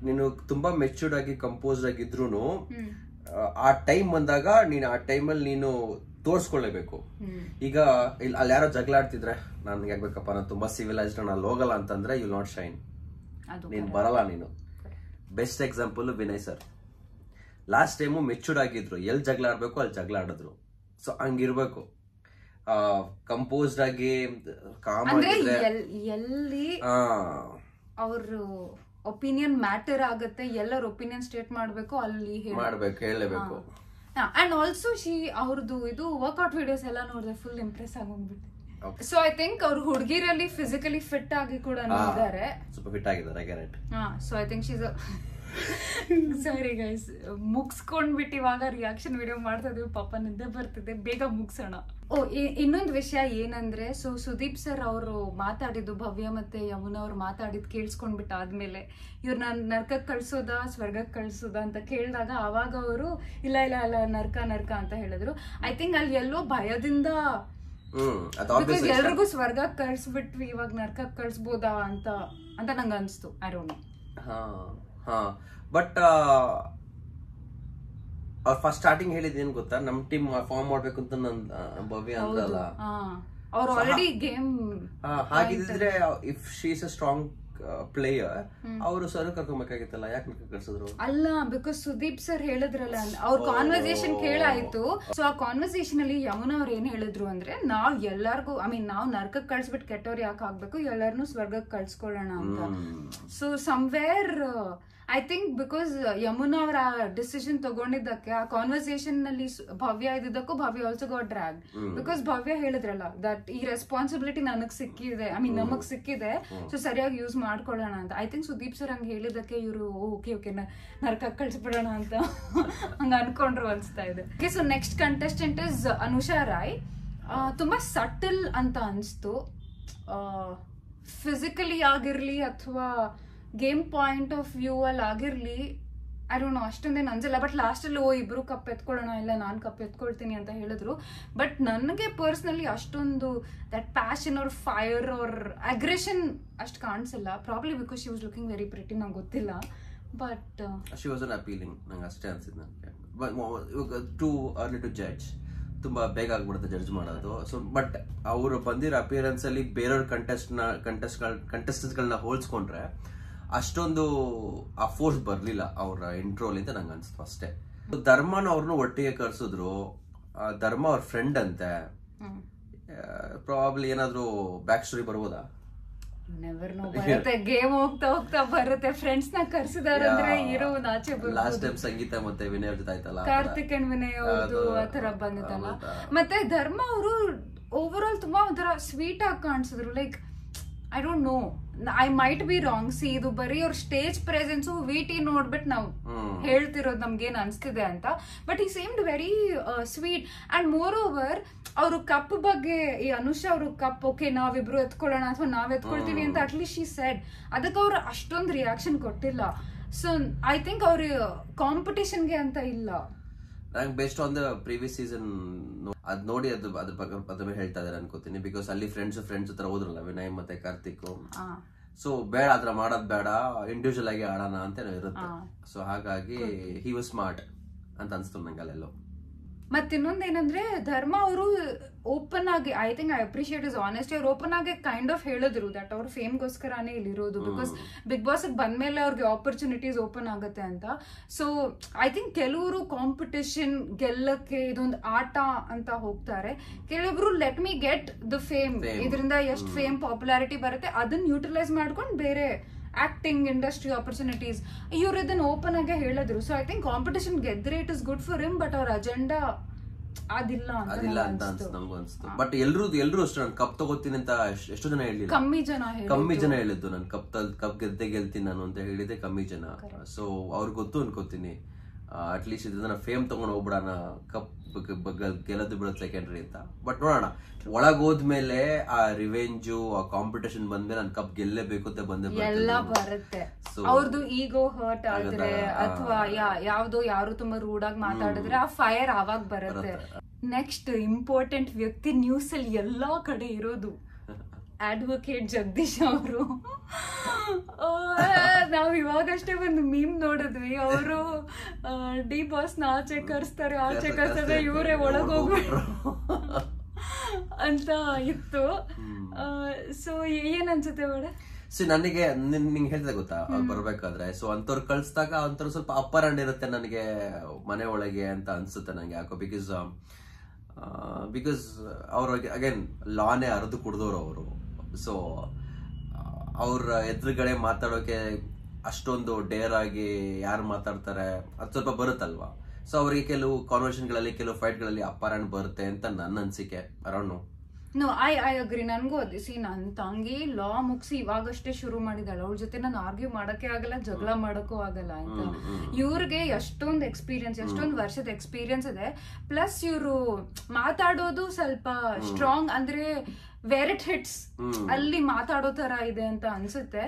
ನೀನು ತುಂಬಾ ಮೆಚೂರ್ಡ್ ಆಗಿ ಕಂಪೋಸ್ಡ್ ಆಗಿದ್ರು ಆ ಟೈಮ್ ಬಂದಾಗ ನೀನು ಆ ಟೈಮಲ್ಲಿ ನೀನು ತೋರ್ಸ್ಕೊಳ್ಳೇಬೇಕು. ಈಗ ಅಲ್ಲಿ ಯಾರೋ ಜಗಳ ಆಡ್ತಿದ್ರೆ ನನ್ಗೆ ಆಗ್ಬೇಕಪ್ಪ ನಾನು ತುಂಬಾ ಸಿವಿಲೈಸ್ಡ್ ನಾನು ಅಲ್ಲಿ ಹೋಗಲ್ಲ ಅಂತಂದ್ರೆ ಯು ನಾಟ್ ಶೈನ್, ನೀನ್ ಬರಲ್ಲ. ನೀನು best example Vinay sir. Last time matured ಆಗಿದ್ರು, ಎಲ್ಲಿ ಜಗಳ ಆಡ್ಬೇಕು ಅಲ್ಲಿ ಜಗಳ ಆಡಿದ್ರು. ಸೊ ಹಂಗಿರ್ಬೇಕು, ಕಂಪೋಸ್ಡ್ ಆಗಿ ಕಾಮ್ ಎಲ್ಲಿ ಅವ್ರ ಒಪಿನಿಯನ್ ಮ್ಯಾಟರ್ ಆಗುತ್ತೆ, ಎಲ್ಲರ ಒಪಿನಿಯನ್ ಸ್ಟೇಟ್ ಮಾಡ್ಬೇಕು ಅಲ್ಲಿ ಹೇಳಬೇಕು. ಅಂಡ್ ಆಲ್ಸೋ ಅವ್ರದ್ದು ಇದು ವರ್ಕ್ಔಟ್ ವಿಡಿಯೋಸ್ ಎಲ್ಲ ನೋಡಿದ್ರೆ ಫುಲ್ ಇಂಪ್ರೆಸ್ ಆಗೋಗ್ಬಿಟ್ಟು. ಸೊ ಐ ಥಿಂಕ್ ಅವ್ರು ಹುಡುಗಿರಲ್ಲಿ ಫಿಸಿಕಲಿ ಫಿಟ್ ಆಗಿ ಕೂಡ ಇದ್ದಾರೆ, ಸ್ವಲ್ಪ ಫಿಟ್ ಆಗಿದ್ದಾರೆ. So I think she's sorry guys, ಮುಗಿಸ್ಕೊಂಡ್ಬಿಟ್ಟು ಇವಾಗ ರಿಯಾಕ್ಷನ್ ವಿಡಿಯೋ ಮಾಡ್ತಾ ಇದೀವಿ. ಪಾಪ ನಿದ್ದೆ ಬರ್ತಿದೆ, ಬೇಗ ಮುಗಿಸೋಣ. ಇನ್ನೊಂದು ವಿಷಯ ಏನಂದ್ರೆ, ಸೊ ಸುದೀಪ್ ಸರ್ ಅವರು ಮಾತಾಡಿದ್ದು, ಭವ್ಯ ಮತ್ತೆ ಯಮುನಾ ಅವ್ರು ಮಾತಾಡಿದ್ ಕೇಳಿಸ್ಕೊಂಡ್ಬಿಟ್ಟು ಆದ್ಮೇಲೆ ಇವ್ರನ್ನ ನರ್ಕಕ್ಕೆ ಕಳ್ಸೋದಾ ಸ್ವರ್ಗಕ್ಕೆ ಕಳ್ಸೋದಾ ಅಂತ ಕೇಳಿದಾಗ ಅವಾಗ ಅವರು ಇಲ್ಲ ಇಲ್ಲ ಇಲ್ಲ ನರ್ಕ ನರ್ಕ ಅಂತ ಹೇಳಿದ್ರು. ಐ ಥಿಂಕ್ ಅಲ್ಲಿ ಎಲ್ಲೋ ಭಯದಿಂದ, ಬಿಕಾಸ್ ಎಲ್ರಿಗೂ ಸ್ವರ್ಗಕ್ಕೆ ಕಳ್ಸ್ಬಿಟ್ವಿ, ಇವಾಗ ನರ್ಕಕ್ಕೆ ಕಳ್ಸ್ಬೋದಾ ಅಂತ ನಂಗೆ ಅನ್ಸ್ತು. I don't know. ಬಟ್ ಅವ್ರು ಫಸ್ಟ್ ಸ್ಟಾರ್ಟಿಂಗ್ ಹೇಳಿದೇನ್ ಗೊತ್ತಾ, ನಮ್ ಟೀಮ್ ಫಾರ್ಮ್ ಮಾಡ್ಬೇಕು ಅಂತ ಭವ್ಯ ಅಂದ್ರಲ್ಲ, ಅವ್ರು ಆಲ್ರೆಡಿ ಗೇಮ್ ಹಾಗಿದ್ರೆ if she is a strong player, ಅವರು ಸರ್ ಕರ್ಕೊಬೇಕಾಗಿತ್ತಲ್ಲ, ಯಾಕೆ ಕಳ್ಸಿದ್ರು? ಅಲ್ಲ, ಬಿಕಾಸ್ ಸುದೀಪ್ ಸರ್ ಹೇಳಿದ್ರಲ್ಲ, ಅವ್ರ ಕಾನ್ವರ್ಸೇಷನ್ ಕೇಳಾಯ್ತು. ಸೊ ಆ ಕಾನ್ವರ್ಸೇಷನ್ ಅಲ್ಲಿ ಯಮುನಾ ಅವ್ರು ಏನ್ ಹೇಳಿದ್ರು ಅಂದ್ರೆ, ನಾವ್ ಎಲ್ಲಾರ್ಗು ನಾವ್ ನರ್ಕಕ್ಕೆ ಕಳ್ಸ್ಬಿಟ್ಟು ಕೆಟ್ಟವ್ರು ಯಾಕೆ ಆಗ್ಬೇಕು, ಎಲ್ಲಾರನು ಸ್ವರ್ಗಕ್ಕೆ ಕಳ್ಸ್ಕೊಳ್ಳೋಣ ಅಂತ. So somewhere I think because Yamuna ಅವರ ಡಿಸಿಷನ್ ತಗೊಂಡಿದ್ದಕ್ಕೆ, ಆ ಕಾನ್ವರ್ಸೇಷನ್ ನಲ್ಲಿ ಭವ್ಯ ಇದ್ದಿದ್ದಕ್ಕೂ ಭವ್ಯ ಆಲ್ಸೋ ಗಾಟ್ ಡ್ರ್ಯಾಗ್. ಬಿಕಾಸ್ ಭವ್ಯ ಹೇಳಿದ್ರಲ್ಲ, ದಟ್ ಈ ರೆಸ್ಪಾನ್ಸಿಬಿಲಿಟಿ ನನಗ್ ಸಿಕ್ಕಿದೆ, ನಮಗ್ ಸಿಕ್ಕಿದೆ, ಸೊ ಸರಿಯಾಗಿ ಯೂಸ್ ಮಾಡ್ಕೊಳ್ಳೋಣ ಅಂತ. ಐ ಥಿಂಕ್ ಸುದೀಪ್ ಸರ್ ಹಂಗೆ ಹೇಳಿದಕ್ಕೆ ಇವರು ಓಕೆ ಓಕೆ ನರ್ಕಕ್ಕೆ ಕಳ್ಸ್ಬಿಡೋಣ ಅಂತ ಹಂಗ ಅನ್ಕೊಂಡ್ರು ಅನ್ಸ್ತಾ ಇದೆ. Okay, so next contestant is Anusha Rai. ತುಂಬಾ ಸಟಲ್ ಅಂತ ಅನ್ಸ್ತು. ಫಿಸಿಕಲಿ ಆಗಿರ್ಲಿ ಅಥವಾ ಗೇಮ್ ಪಾಯಿಂಟ್ ಆಫ್ ವ್ಯೂ ಅಲ್ಲಿ ಆಗಿರ್ಲಿ, ಐ ಡೋಂಟ್ ನೋ, ಅಷ್ಟೊಂದೇನು ಅನ್ಸಲ್ಲ. ಬಟ್ ಲಾಸ್ಟಲ್ಲಿ ಇಬ್ರು ಕಪ್ ಎತ್ಕೊಳ್ಳೋಣ, ಇಲ್ಲ ನಾನು ಕಪ್ ಎತ್ಕೊಳ್ತೀನಿ ಅಂತ ಹೇಳಿದ್ರು. ಬಟ್ ನನಗೆ ಪರ್ಸ್ನಲಿ ಅಷ್ಟೊಂದು ದಟ್ ಪ್ಯಾಷನ್ ಅವ್ರ ಫೈರ್ ಅವ್ರ ಅಗ್ರೆಷನ್ ಅಷ್ಟು ಕಾಣಿಸಲ್ಲ. Probably because she was looking very pretty, ನಂಗೆ ಗೊತ್ತಿಲ್ಲ. But she was an appealing, ನಂಗೆ ಅಷ್ಟೇ ಅನ್ಸಿದ್ದು. ನನಗೆ ಟು ಅರ್ಲಿ ಟು ಜಡ್ಜ್, ತುಂಬಾ ಬೇಗ ಆಗ್ಬಿಡುತ್ತೆ ಜಡ್ಜ್ ಮಾಡೋದು. ಸೊ ಬಟ್ ಅವರು ಬಂದಿರೋ ಅಪಿಯರೆನ್ಸ್ ಅಲ್ಲಿ ಬೇರೆಯವ್ರ ಕಂಟೆಸ್ಟೆಂಟ್ಸ್ಗಳನ್ನ ಹೋಲ್ಸ್ಕೊಂಡ್ರೆ ಅಷ್ಟೊಂದು ಆ ಫೋರ್ಸ್ ಬರ್ಲಿಲ್ಲ ಅವ್ರ ಇಂಟ್ರೋಲ್ ಅಂತ ನಂಗೆ ಅನ್ಸ್ತು ಅಷ್ಟೇ. ಧರ್ಮನ ಅವ್ರನ್ನ ಒಟ್ಟಿಗೆ ಕರ್ಸಿದ್ರು. ಧರ್ಮ ಅವ್ರ ಫ್ರೆಂಡ್ ಅಂತೆ, ಪ್ರಾಬಬ್ಲಿ ಏನಾದ್ರು ಬ್ಯಾಕ್ ಸ್ಟೋರಿ ಬರ್ಬೋದಾ? Never know. ಬರುತ್ತೆ, ಗೇಮ್ ಹೋಗ್ತಾ ಹೋಗ್ತಾ ಬರುತ್ತೆ. ಫ್ರೆಂಡ್ಸ್ ನ ಕರ್ಸಿದಾರಂದ್ರೆ ಹೀರೋ ನಾಚೆ ಬರುತ್ತೆ. ಲಾಸ್ಟ್ ಟೈಮ್ ಸಂಗೀತ ಮತ್ತೆ ವಿನಯ್ ಅವ್ರ ಜೊತೆ ಆಯ್ತಲ್ಲ, ಕಾರ್ತಿಕ್ ಅಂಡ್ ವಿನಯ್ ಅವ್ರದ್ದು ಆತರ ಬಂದಿತ್ತಲ್ಲ. ಮತ್ತೆ ಧರ್ಮ ಅವರು ಓವರ್ ಆಲ್ ತುಂಬಾ ಒಂಥರ ಸ್ವೀಟ್ ಆಗಿ ಕಾಣಿಸಿದ್ರು. Like I don't know, I might be wrong. See, ಇದು ಬರೀ ಅವ್ರ ಸ್ಟೇಜ್ ಪ್ರೆಸೆನ್ಸು ವಿಟಿ ನೋಡ್ಬಿಟ್ಟು ನಾವು ಹೇಳ್ತಿರೋದು ನಮ್ಗೇನ್ ಅನ್ಸ್ತಿದೆ ಅಂತ. But he seemed very sweet. And moreover ಅವರು ಕಪ್ ಬಗ್ಗೆ, ಈ ಅನುಷಾ ಅವರು ಕಪ್ ಓಕೆ ನಾವಿಬ್ರು ಎತ್ಕೊಳ್ಳೋಣ ಅಥವಾ ನಾವ್ ಎತ್ಕೊಳ್ತೀವಿ ಅಂತ ಅಟ್ಲೀಸ್ಟ್ ಶಿ ಸೆಡ್. ಅದಕ್ಕೆ ಅವ್ರು ಅಷ್ಟೊಂದು ರಿಯಾಕ್ಷನ್ ಕೊಟ್ಟಿಲ್ಲ. ಸೊ ಐ ಥಿಂಕ್ ಅವ್ರ ಕಾಂಪಿಟೇಷನ್ಗೆ ಅಂತ ಇಲ್ಲ. ನಂಗೆ based on the previous season ಅದ್ ನೋಡಿ ಅದ್ರ ಮೇಲೆ ಹೇಳ್ತಾ ಇದಾರೆ ಅನ್ಕೋತೀನಿ. ಬಿಕಾಸ್ ಅಲ್ಲಿ ಫ್ರೆಂಡ್ಸ್ ಹತ್ರ ಹೋದ್ರಲ್ಲ ವಿನಯ್ ಮತ್ತೆ ಕಾರ್ತಿಕ್. ಸೊ ಬೇಡ ಆತರ ಮಾಡೋದ್ ಬೇಡ, ಇಂಡಿವಿಜುವಲ್ ಆಗಿ ಆಡೋಣ ಅಂತ ಇರುತ್ತೆ. ಸೊ ಹಾಗಾಗಿ ಹಿ ವಾಸ್ ಸ್ಮಾರ್ಟ್ ಅಂತ ಅನ್ಸ್ತು ನಂಗೆ ಅಲ್ಲೆಲ್ಲೋ. ಮತ್ತೆ ಇನ್ನೊಂದೇನಂದ್ರೆ, ಧರ್ಮ ಅವರು ಓಪನ್ ಆಗಿ, I think I appreciate is honesty, ಅವ್ರು ಓಪನ್ ಆಗಿ ಕೈಂಡ್ ಆಫ್ ಹೇಳಿದ್ರು ದಟ್ ಅವ್ರ ಫೇಮ್ಗೋಸ್ಕರನೇ ಇಲ್ಲಿರೋದು. ಬಿಕಾಸ್ ಬಿಗ್ ಬಾಸ್ ಬಂದ್ಮೇಲೆ ಅವ್ರಿಗೆ ಆಪರ್ಚುನಿಟೀಸ್ ಓಪನ್ ಆಗುತ್ತೆ ಅಂತ. ಸೊ ಐ ಥಿಂಕ್ ಕೆಲವರು ಕಾಂಪಿಟೇಷನ್ ಗೆಲ್ಲಕ್ಕೆ ಇದೊಂದು ಆಟ ಅಂತ ಹೋಗ್ತಾರೆ. ಕೆಲವೊಬ್ರು let me get the fame, ಇದರಿಂದ ಎಷ್ಟು ಫೇಮ್ ಪಾಪ್ಯುಲಾರಿಟಿ ಬರುತ್ತೆ ಅದನ್ನ ಯೂಟಿಲೈಸ್ ಮಾಡ್ಕೊಂಡು ಬೇರೆ ಆಕ್ಟಿಂಗ್ ಇಂಡಸ್ಟ್ರಿ ಆಪರ್ಚುನಿಟೀಸ್ ಇವ್ರು ಇದನ್ನ ಓಪನ್ ಆಗಿ ಹೇಳಿದ್ರು. ಸೊ ಐ ಥಿಂಕ್ ಕಾಂಪಿಟೇಷನ್ ಗೆದ್ರೆ it is good for him. But ಅವ್ರ ಅಜೆಂಡಾ ಅದಿಲ್ಲ ಅಂತ ನಮಗೂ ಅನ್ಸ್ತು. ಬಟ್ ಎಲ್ರು ಅಷ್ಟು ನಾನು ಕಪ್ ತಗೋತೀನಿ ಅಂತ ಎಷ್ಟು ಜನ ಹೇಳಿಲ್ಲ, ಕಮ್ಮಿ ಜನ ಹೇಳಿದ್ದು. ನಾನು ಕಪ್ ಗೆಲ್ತೀನಿ ನಾನು ಅಂತ ಹೇಳಿದೆ ಕಮ್ಮಿ ಜನ. ಸೊ ಅವ್ರಿಗೆ ಗೊತ್ತು ಅನ್ಕೋತೀನಿ, ಅಟ್ಲೀಸ್ಟ್ ಇದನ್ನ ಫೇಮ್ ತಗೊಂಡು ಹೋಗ್ಬಿಡೋಣ, ಕಪ್ ಗೆಲ್ಲದು ಬಿಡೋದು ಸೆಕೆಂಡ್ರಿ ಅಂತ. ಬಟ್ ನೋಡೋಣ, ಒಳಗ್ ಹೋದ್ಮೇಲೆ ಆ ರಿವೆಂಜು ಆ ಕಾಂಪಿಟೇಷನ್ ಬಂದ್ಮೇಲೆ ನಾನು ಕಪ್ ಗೆಲ್ಲೇಬೇಕು ಅಂತ ಎಲ್ಲ ಬರುತ್ತೆ. ಅವ್ರದ್ದು ಈಗೋ ಹರ್ಟ್ ಆದ್ರೆ ಅಥವಾ ಯಾವ್ದೋ ಯಾರು ತುಂಬಾ ರೂಡ್ ಆಗಿ ಮಾತಾಡಿದ್ರೆ ಆ ಫೈರ್ ಆವಾಗ ಬರುತ್ತೆ. ನೆಕ್ಸ್ಟ್ ಇಂಪಾರ್ಟೆಂಟ್ ವ್ಯಕ್ತಿ ನ್ಯೂಸ್ ಅಲ್ಲಿ ಎಲ್ಲಾ ಕಡೆ ಇರೋದು ಅಡ್ವೊಕೇಟ್ ಜಗದೀಶ್ ಅವರು. ನಾವ್ ಇವಾಗಷ್ಟೇ ಒಂದು ಮೀಮ್ ನೋಡಿದ್ವಿ, ಅವರು ಡಿ ಬಾಸ್ ನ ಆಚೆ ಕರ್ಸ್ತಾರೆ ಇವರೇ ಒಳಗ್ ಹೋಗ್ಬಿಟ್ರು ಅಂತ ಇತ್ತು. ಸೊ ಏನ್ ಅನ್ಸುತ್ತೆ ಮೇಡ? ನನಗೆ ನಿಂಗೆ ಹೇಳ್ದೆ ಗೊತ್ತಾ, ಬರ್ಬೇಕಾದ್ರೆ ಸೊ ಅಂತವ್ರು ಕಳ್ಸಿದಾಗ ಅಂತವ್ರು ಸ್ವಲ್ಪ ಅಪ್ಪರ್ ಹ್ಯಾಂಡ್ ಇರುತ್ತೆ ನನಗೆ ಮನೆ ಒಳಗೆ ಅಂತ ಅನ್ಸುತ್ತೆ ನಂಗೆ. ಯಾಕೋ ಬಿಕಾಸ್ ಅವ್ರ ಅಗೇನ್ ಲಾನೇ ಅರ್ದು ಕುಡ್ದವ್ರು ಅವರು. ಸೊ ಅವ್ರ ಎದುರುಗಡೆ ಮಾತಾಡೋಕೆ ಅಷ್ಟೊಂದು ಡೇರ್ ಆಗಿ ಯಾರು ಮಾತಾಡ್ತಾರೆ ಅದು ಸ್ವಲ್ಪ ಬರುತ್ತಲ್ವಾ. ಸೊ ಅವ್ರಿಗೆ ಕೆಲವು ಕಾನ್ವರ್ಸೇಷನ್ ಗಳಲ್ಲಿ ಕೆಲವು ಫೈಟ್ ಗಳಲ್ಲಿ ಅಪ್ಪರ್ ಹ್ಯಾಂಡ್ ಬರುತ್ತೆ ಅಂತ ನನ್ನ ಅನ್ಸಿಕೆ. Around no I agree. ನನ್ಗೂ ಅದೇ ನನ್ ತಂಗಿ ಲಾ ಮುಗಿಸಿ ಇವಾಗಷ್ಟೇ ಶುರು ಮಾಡಿದಾಳೆ. ಅವಳ ಜೊತೆ ನಾನು ಆರ್ಗ್ಯೂ ಮಾಡಕ್ಕೆ ಆಗಲ್ಲ, ಜಗಳ ಮಾಡಕ್ಕೂ ಆಗಲ್ಲ ಅಂತ. ಇವ್ರಿಗೆ ಎಷ್ಟೊಂದು ಎಕ್ಸ್ಪೀರಿಯನ್ಸ್, ಎಷ್ಟೊಂದು ವರ್ಷದ ಎಕ್ಸ್ಪೀರಿಯನ್ಸ್ ಇದೆ. ಪ್ಲಸ್ ಇವ್ರು ಮಾತಾಡೋದು ಸ್ವಲ್ಪ ಸ್ಟ್ರಾಂಗ್, ಅಂದ್ರೆ ವೇರ್ ಇಟ್ ಹಿಟ್ಸ್ ಅಲ್ಲಿ ಮಾತಾಡೋ ತರ ಇದೆ ಅಂತ ಅನ್ಸುತ್ತೆ.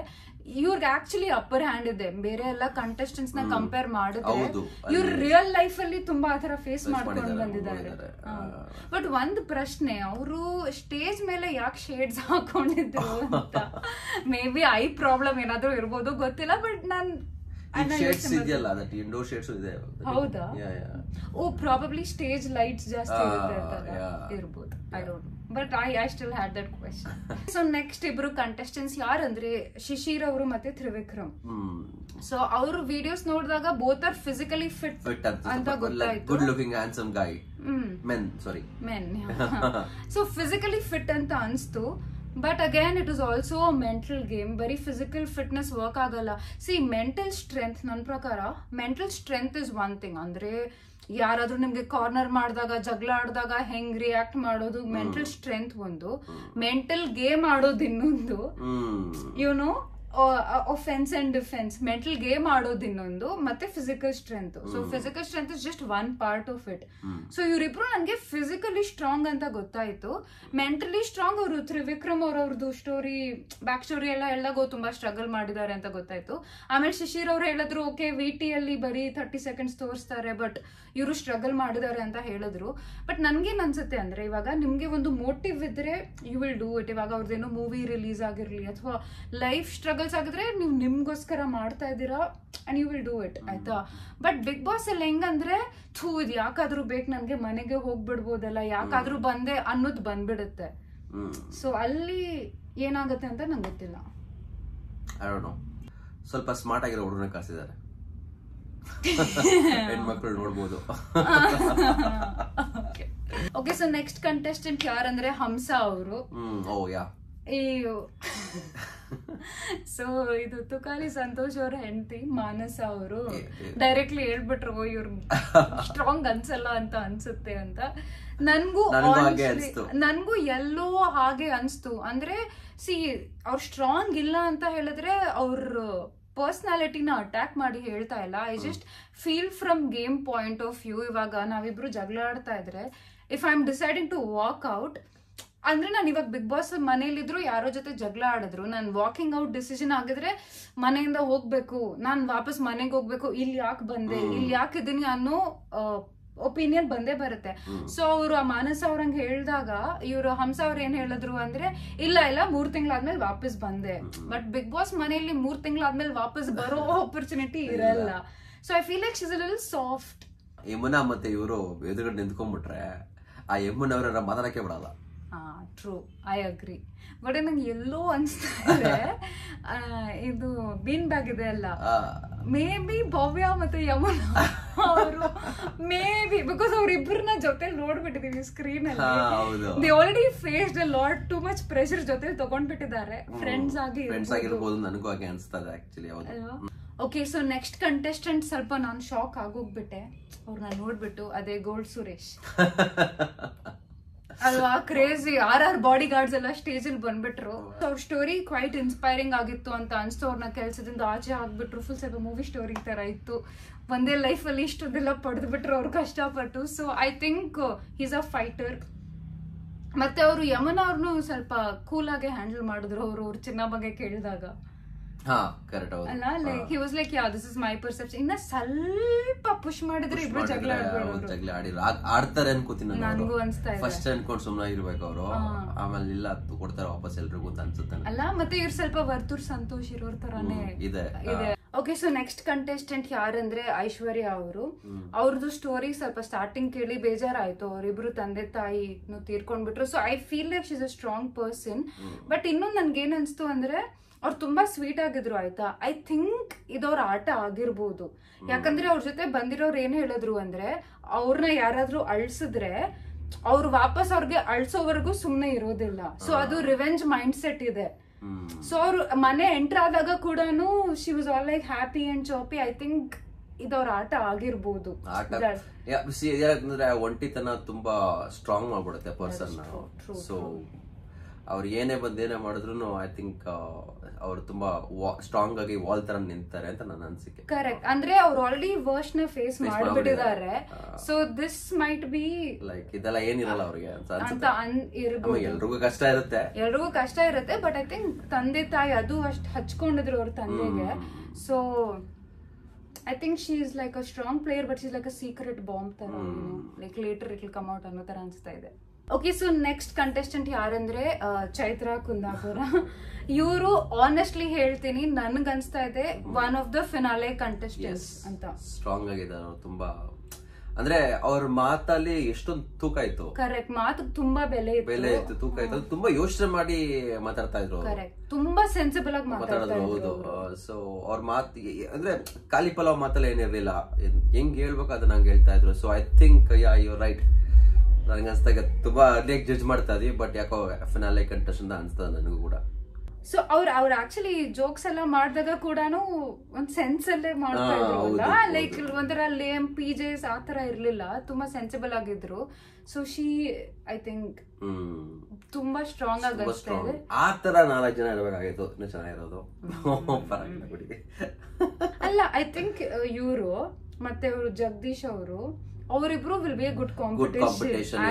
ಇವ್ರಿಗೆ ಆಕ್ಚುಲಿ ಅಪ್ಪರ್ ಹ್ಯಾಂಡ್ ಇದೆ ಬೇರೆ ಎಲ್ಲ ಕಂಟೆಸ್ಟೆಂಟ್ಸ್ ನ ಕಂಪೇರ್ ಮಾಡಿದ್ರೆ. ಇವ್ರು ರಿಯಲ್ ಲೈಫ್ ಅಲ್ಲಿ ತುಂಬಾ ಆತರ ಫೇಸ್ ಮಾಡ್ಕೊಂಡು ಬಂದಿದ್ದಾರೆ. ಬಟ್ ಒಂದ್ ಪ್ರಶ್ನೆ, ಅವರು ಸ್ಟೇಜ್ ಮೇಲೆ ಯಾಕೆ ಶೇಡ್ಸ್ ಹಾಕೊಂಡಿದ್ರು ಅಂತ. ಮೇ ಬಿ ಐ ಪ್ರಾಬ್ಲಮ್ ಏನಾದ್ರು ಇರ್ಬೋದು, ಗೊತ್ತಿಲ್ಲ. ಬಟ್ ನಾನ್ ಹೌದಾ, ಓ ಪ್ರಾಬಬ್ಲಿ ಸ್ಟೇಜ್ ಲೈಟ್ಸ್ ಜಾಸ್ತಿ ಇರ್ಬೋದು, I don't know. But I still had that question. So next ಇಬ್ರು ಕಂಟೆಸ್ಟೆಂಟ್ಸ್ ಯಾರಂದ್ರೆ ಶಿಶಿರ್ ಅವರು ಮತ್ತೆ ತ್ರಿವಿಕ್ರಮ್. ಸೊ ಅವ್ರ ವಿಡಿಯೋಸ್ ನೋಡಿದಾಗ ಬೋತ್ ಆರ್ ಫಿಸಿಕಲಿ ಫಿಟ್ ಅಂತ ಗೊತ್ತಾಯ್ತು. Good looking handsome guy, men. So physically fit ಅಂತ ಅನ್ಸ್ತು. But again it is also mental game. ಬರೀ ಫಿಸಿಕಲ್ ಫಿಟ್ನೆಸ್ ವರ್ಕ್ ಆಗಲ್ಲ. ಸಿ ಮೆಂಟಲ್ ಸ್ಟ್ರೆಂತ್, ನನ್ನ ಪ್ರಕಾರ mental strength is one thing. ಅಂದ್ರೆ ಯಾರಾದ್ರೂ ನಿಮ್ಗೆ ಕಾರ್ನರ್ ಮಾಡಿದಾಗ, ಜಗಳ ಆಡಿದಾಗ ಹೆಂಗ್ ರಿಯಾಕ್ಟ್ ಮಾಡೋದು ಮೆಂಟಲ್ ಸ್ಟ್ರೆಂತ್ ಒಂದು. ಮೆಂಟಲ್ ಗೇಮ್ ಆಡೋದು ಇನ್ನೊಂದು. YONO offence and defence. Mental game ಆಡೋದು ಇನ್ನೊಂದು, ಮತ್ತೆ physical strength. So physical strength is just one part of it. So ಇವರಿಬ್ರು ನನಗೆ ಫಿಸಿಕಲಿ ಸ್ಟ್ರಾಂಗ್ ಅಂತ ಗೊತ್ತಾಯ್ತು. ಮೆಂಟಲಿ ಸ್ಟ್ರಾಂಗ್ ಅವರು ತ್ರಿವಿಕ್ರಮ್ ಅವ್ರವ್ರದ್ದು ಸ್ಟೋರಿ, ಬ್ಯಾಕ್ ಸ್ಟೋರಿ ಎಲ್ಲ ತುಂಬಾ ಸ್ಟ್ರಗಲ್ ಮಾಡಿದ್ದಾರೆ ಅಂತ ಗೊತ್ತಾಯ್ತು. ಆಮೇಲೆ ಶಿಶಿರ್ ಅವ್ರು ಹೇಳಿದ್ರು, ಓಕೆ VT ಅಲ್ಲಿ ಬರೀ 30 seconds ತೋರಿಸ್ತಾರೆ, ಬಟ್ ಇವರು ಸ್ಟ್ರಗಲ್ ಮಾಡಿದ್ದಾರೆ ಅಂತ ಹೇಳಿದ್ರು. ಬಟ್ ನನ್ಗೇನ್ ಅನ್ಸುತ್ತೆ ಅಂದ್ರೆ, ಇವಾಗ ನಿಮ್ಗೆ ಒಂದು ಮೋಟಿವ್ ಇದ್ರೆ ಯು ವಿಲ್ ಡೂ ಇಟ್. ಇವಾಗ ಅವ್ರದ್ದೇನೋ ಮೂವಿ ರಿಲೀಸ್ ಆಗಿರ್ಲಿ ಅಥವಾ ಲೈಫ್ ಸ್ಟ್ರಗಲ್ಸ್ ಆಗಿದ್ರೆ ನೀವು ನಿಮ್ಗೋಸ್ಕರ ಮಾಡ್ತಾ ಇದ್ದೀರಾ and you will do it, ಆಯ್ತಾ. ಬಟ್ ಬಿಗ್ ಬಾಸ್ ಅಲ್ಲಿ ಹೆಂಗಂದ್ರೆ, ಇದು ಯಾಕಾದ್ರೂ ಬೇಕು ನನ್ಗೆ, ಮನೆಗೆ ಹೋಗ್ಬಿಡ್ಬೋದಲ್ಲ, ಯಾಕಾದ್ರೂ ಬಂದೆ ಅನ್ನೋದು ಬಂದ್ಬಿಡುತ್ತೆ. ಸೊ ಅಲ್ಲಿ ಏನಾಗುತ್ತೆ ಅಂತ ನಂಗೆ ಗೊತ್ತಿಲ್ಲ. ಸ್ವಲ್ಪ ಸ್ಮಾರ್ಟ್ ಆಗಿರೋ ಹುಡುಗರನ್ನ ಕಳ್ಸಿದ್ದಾರೆ, ಹೆಣ್ಮಕ್ಳು ನೋಡ್ಬೋದು. ಓಕೆ, ಸೊ ನೆಕ್ಸ್ಟ್ ಕಂಟೆಸ್ಟೆಂಟ್ ಯಾರಂದ್ರೆ ಹಂಸ ಅವರು. ಸೊ ಇದು ತುಕಾಲಿ ಸಂತೋಷ್ ಅವರ ಹೆಂಡತಿ ಮಾನಸ ಅವರು ಡೈರೆಕ್ಟ್ಲಿ ಹೇಳ್ಬಿಟ್ರು, ಇವ್ರು ಸ್ಟ್ರಾಂಗ್ ಅನ್ಸಲ್ಲ ಅಂತ ಅನ್ಸುತ್ತೆ ಅಂತ. ನನ್ಗೂ ಎಲ್ಲೋ ಹಾಗೆ ಅನ್ಸ್ತು. ಅಂದ್ರೆ ಸಿ ಅವ್ರು ಸ್ಟ್ರಾಂಗ್ ಇಲ್ಲ ಅಂತ ಹೇಳಿದ್ರೆ ಅವ್ರ ಪರ್ಸನಾಲಿಟಿನ ಅಟ್ಯಾಕ್ ಮಾಡಿ ಹೇಳ್ತಾ ಇಲ್ಲ. I just feel from game point of view. ಇವಾಗ ನಾವಿಬ್ರು ಜಗಳ ಆಡ್ತಾ ಇದ್ರೆ, if I am deciding to walk out ಅಂದ್ರೆ, ನಾನು ಇವಾಗ ಬಿಗ್ ಬಾಸ್ ಮನೇಲಿದ್ರು ಯಾರೋ ಜೊತೆ ಜಗಳ ಆಡಿದ್ರು, ನಾನು ವಾಕಿಂಗ್ ಔಟ್ ಡಿಸಿಷನ್ ಆಗಿದ್ರೆ ಮನೆಯಿಂದ ಹೋಗ್ಬೇಕು, ನಾನು ವಾಪಸ್ ಮನೆಗೆ ಹೋಗ್ಬೇಕು, ಇಲ್ಲಿ ಯಾಕೆ ಬಂದೆ, ಇಲ್ಲಿ ಯಾಕೆ ಇದೀನಿ ಅನ್ನೋ ಒಪಿನಿಯನ್ ಬಂದೇ ಬರುತ್ತೆ. ಸೊ ಅವರು ಆ ಮಾನಸ ಅವ್ರಂಗ್ ಹೇಳ್ದಾಗ ಇವ್ರು ಹಂಸ ಅವ್ರು ಏನ್ ಹೇಳಿದ್ರು ಅಂದ್ರೆ, ಇಲ್ಲ 3 ತಿಂಗಳಾದ್ಮೇಲೆ ವಾಪಸ್ ಬಂದೆ. ಬಟ್ ಬಿಗ್ ಬಾಸ್ ಮನೆಯಲ್ಲಿ 3 ತಿಂಗಳಾದ್ಮೇಲೆ ವಾಪಸ್ ಬರೋ ಆಪರ್ಚುನಿಟಿ ಇರಲ್ಲ. So I feel like she is a little soft. Yamuna ಮತ್ತೆ ಇವರು ಎದುರುಗಡೆ ನಿಂತ್ಕೊಂಡ್ಬಿಟ್ರೆ ಆ ಯಮುನಾ ಮಾತಾಡಕ್ಕೆ ಬಿಡಲ್ಲ. True, I agree. ಬಟ್ ನಂಗೆ ಎಲ್ಲೋ ಅನ್ಸ್ತಾ ಇದೆ, ಇದು ಬೀನ್ ಬ್ಯಾಗ್ ಇದೆ ಅಲ್ಲ, ಮೇ ಬಿ ಭವ್ಯ ಮತ್ತೆ ಯಮುನಾ ಅವರು ಮೇ ಬಿ, ಬಿಕಾಸ್ ಅವ್ರಿಬ್ರನ್ನ ಜೊತೆ ನೋಡ್ಬಿಟ್ಟಿದೀವಿ ಸ್ಕ್ರೀನ್ ಅಲ್ಲಿ. They already faced a lot too much pressure ಜೊತೆ ತಗೊಂಡ್ಬಿಟ್ಟಿದ್ದಾರೆ. ಫ್ರೆಂಡ್ಸ್ ಆಗಿರ್ಬೋದು, ನನಗೂ ಹಾಗೆ ಅನ್ಸ್ತದೆ actually. Okay, so next contestant ಸ್ವಲ್ಪ ನಾನು ಶಾಕ್ ಆಗೋಗ್ಬಿಟ್ಟೆ ಅವ್ರನ್ನ ನೋಡ್ಬಿಟ್ಟು. ಅದೇ ಗೋಲ್ಡ್ ಸುರೇಶ್ ಅಲ್ವಾ, ಕ್ರೇಜಿ. RR ಬಾಡಿ ಗಾರ್ಡ್ಸ್ ಎಲ್ಲ ಸ್ಟೇಜ್ ಅಲ್ಲಿ ಬಂದ್ಬಿಟ್ರು. ಅವ್ರ ಸ್ಟೋರಿ ಕ್ವೈಟ್ ಇನ್ಸ್ಪೈರಿಂಗ್ ಆಗಿತ್ತು ಅಂತ ಅನ್ಸ್ತು. ಅವ್ರನ್ನ ಕೆಲ್ಸದಿಂದ ಆಚೆ ಆಗ್ಬಿಟ್ರು, ಫುಲ್ ಸ್ವಲ್ಪ ಮೂವಿ ಸ್ಟೋರಿ ತರ ಇತ್ತು. ಒಂದೇ ಲೈಫ್ ಅಲ್ಲಿ ಇಷ್ಟೊಂದೆಲ್ಲ ಪಡೆದ್ಬಿಟ್ರು ಅವ್ರು ಕಷ್ಟಪಟ್ಟು. So I think is a fighter. ಮತ್ತೆ ಅವರು ಯಮುನಾ ಅವ್ರನ್ನು ಸ್ವಲ್ಪ ಕೂಲ್ ಆಗಿ ಹ್ಯಾಂಡಲ್ ಮಾಡಿದ್ರು. ಅವ್ರ ಚಿನ್ನ ಬಗ್ಗೆ ಕೇಳಿದಾಗ ಅಲ್ಲ, like he was like, yeah this is my perception. ಇನ್ನ ಸ್ವಲ್ಪ ಪುಷ್ ಮಾಡಿದ್ರೆ ಇಬ್ರು ಜಗಳ ಆಡ್ತಾರೆ ಅನ್ಕೋತೀನಿ. ನನಗೂ ಅನ್ಸ್ತಾ ಇದೆ ಫಸ್ಟ್ ಅನ್ಕೊಂಡ್ ಸುಮ್ನೆ ಇರ್ಬೇಕು ಅವರು, ಆಮೇಲೆ ಇಲ್ಲ ಕೊಡ್ತಾರೆ ವಾಪಸ್ ಎಲ್ರಿಗೂ ಅಂತ ಅನ್ಸುತ್ತೆ ಅಲ್ಲ. ಮತ್ತೆ ಇವ್ರು ಸ್ವಲ್ಪ ವರ್ತೂರ್ ಸಂತೋಷ್ ಇರೋರ್ ತರಾನೇ ಇದೆ. ಓಕೆ, ಸೊ ನೆಕ್ಸ್ಟ್ ಕಂಟೆಸ್ಟೆಂಟ್ ಯಾರಂದ್ರೆ ಐಶ್ವರ್ಯ ಅವರು. ಅವ್ರದ್ದು ಸ್ಟೋರಿ ಸ್ವಲ್ಪ ಸ್ಟಾರ್ಟಿಂಗ್ ಕೇಳಿ ಬೇಜಾರಾಯ್ತು. ಅವರಿಬ್ರು ತಂದೆ ತಾಯಿ ತೀರ್ಕೊಂಡ್ಬಿಟ್ರು. So I feel like she is a strong person. But ಇನ್ನೊಂದು ನನ್ಗೆ ಏನ್ ಅನ್ಸ್ತು ಅಂದ್ರೆ, ಅವ್ರು ತುಂಬಾ ಸ್ವೀಟ್ ಆಗಿದ್ರು, ಆಯ್ತಾ. ಐ ಥಿಂಕ್ ಇದವ್ರ ಆಟ ಆಗಿರ್ಬೋದು. ಯಾಕಂದ್ರೆ ಅವ್ರ ಜೊತೆ ಬಂದಿರೋರು ಏನ್ ಹೇಳಿದ್ರು ಅಂದ್ರೆ, ಅವ್ರನ್ನ ಯಾರಾದ್ರೂ ಅಳ್ಸಿದ್ರೆ ಅವ್ರು ವಾಪಸ್ ಅವ್ರಿಗೆ ಅಳ್ಸೋವರೆಗೂ ಸುಮ್ನೆ ಇರೋದಿಲ್ಲ. ಸೊ ಅದು ರಿವೆಂಜ್ ಮೈಂಡ್ ಸೆಟ್ ಇದೆ. ಸೊ ಅವ್ರು ಮನೆ ಎಂಟರ್ ಆದಾಗ ಕೂಡ she was all like happy and chappy. I think ಇದವ್ರ ಆಟ ಆಗಿರ್ಬೋದು. ಯಾಕಂದ್ರೆ ಒಂಟಿತನ ತುಂಬಾ ಸ್ಟ್ರಾಂಗ್ ಮಾಡ್ಬಿಡುತ್ತೆ ಪರ್ಸನ್. ಸೊ ಅವ್ರು ಏನೇ ಬಂದೇನೇ ಮಾಡಿದ್ರು ಐ ಥಿಂಕ್ ಅವ್ರು ತುಂಬಾ ಸ್ಟ್ರಾಂಗ್ ಆಗಿ ವಾಲ್ ತರ ನಿಂತಾರೆ ಅಂತ ನನ್ನ ಅನ್ಸಿಕೆ. ಕರೆಕ್ಟ್. ಅಂದ್ರೆ ಅವ್ರು ಆಲ್ರೆಡಿ ವರ್ಸ್ಟ್ ನ ಫೇಸ್ ಮಾಡ್ಬಿಟ್ಟಿದ್ದಾರೆ. So this might be like ಇದೆಲ್ಲ ಏನಿರಲ್ಲ ಅವ್ರಿಗೆ ಅಂತ ಇರ್ಬೋದು. ಎಲ್ರಿಗೂ ಕಷ್ಟ ಇರುತ್ತೆ. ಬಟ್ ಐ ಥಿಂಕ್ ತಂದೆ ತಾಯಿ ಅದು ಅಷ್ಟು ಹಚ್ಕೊಂಡಿದ್ರು ಅವ್ರ ತಂದೆಗೆ. So I think she is like a strong player, but she is like a secret bomb ತರ, like later it will come out ಅನ್ನೋ ತರ ಅನ್ಸ್ತಾ ಇದೆ. ಓಕೆ, ಸೊ ನೆಕ್ಸ್ಟ್ ಕಂಟೆಸ್ಟೆಂಟ್ ಯಾರಂದ್ರೆ ಚೈತ್ರಾ ಕುಂದಾಪುರ. ಇವರು ಆನೆಸ್ಟ್ಲಿ ಹೇಳ್ತೀನಿ, ನನ್ಗನ್ಸ್ತಾ ಇದೆ one of the finale contestants ಅಂತ. ಸ್ಟ್ರಾಂಗ್ ಆಗಿದ್ದಾರೆ ತುಂಬಾ. ಅಂದ್ರೆ ಅವ್ರ ಮಾತಲ್ಲಿ ಎಷ್ಟೊಂದು ತೂಕ ಇತ್ತು. ಕರೆಕ್ಟ್. ಮಾತು ತುಂಬಾ ಬೆಲೆ ಇತ್ತು, ತೂಕ ಇತ್ತು. ತುಂಬಾ ಯೋಚನೆ ಮಾಡಿ ಮಾತಾಡ್ತಾ ಇದ್ರು. ಕರೆಕ್ಟ್. ತುಂಬಾ ಸೆನ್ಸಿಬಲ್ ಆಗಿ ಮಾತಾಡಿದ್ರು. ಹೌದು. ಸೊ ಅವ್ರ ಮಾತು ಅಂದ್ರೆ ಖಾಲಿ ಪಲಾವ್ ಮಾತಲ್ಲ ಏನಿರ್ಲಿಲ್ಲ, ಹೆಂಗ್ ಹೇಳ್ಬೇಕು ಅದನ್ನ ಹಂಗೆ ಹೇಳ್ತಾ ಇದ್ರು. So I think you right. ನನಗೆ ಅನ್ಸ್ದಾಗ ತುಂಬಾ ಅರ್ಲಿಯಾಗಿ ಜಡ್ಜ್ ಮಾಡ್ತಾ ಇದೀವಿ, ಬಟ್ ಯಾಕೋ ಫಿನಾಲೆ ಕಂಟೆಸ್ಟೆಂಟ್ ಅನ್ಸ್ತದ ನನಗೂ ಕೂಡ. ಸೊ ಅವ್ರು ಆಕ್ಚುಲಿ ಜೋಕ್ಸ್ ಎಲ್ಲ ಮಾಡಿದಾಗ ಕೂಡ ಒಂದ್ ಸೆನ್ಸ್ ಅಲ್ಲೇ ಮಾಡ್ತಾ ಇದ್ರು, ಲೈಕ್ ಒಂಥರ ಲೇಮ್ PJs ಆತರ ಇರ್ಲಿಲ್ಲ, ತುಂಬಾ ಸೆನ್ಸಿಬಲ್ ಆಗಿದ್ರು. ಸೊ ಶಿ ಐ ಥಿಂಕ್ ತುಂಬಾ ಸ್ಟ್ರಾಂಗ್ ಆಗಿ ಅನಿಸ್ತಾ ಇದೆ. ಆತರ 4 ಜನ ಇರಬೇಕಾಗಿತ್ತು, ಇನ್ನು ಚೆನ್ನಾಗಿರೋದು. ಅಲ್ಲ, ಐ ಥಿಂಕ್ ಇವರು ಮತ್ತೆ ಅವರು ಜಗದೀಶ್ ಅವರಿಬ್ರು will be A good competition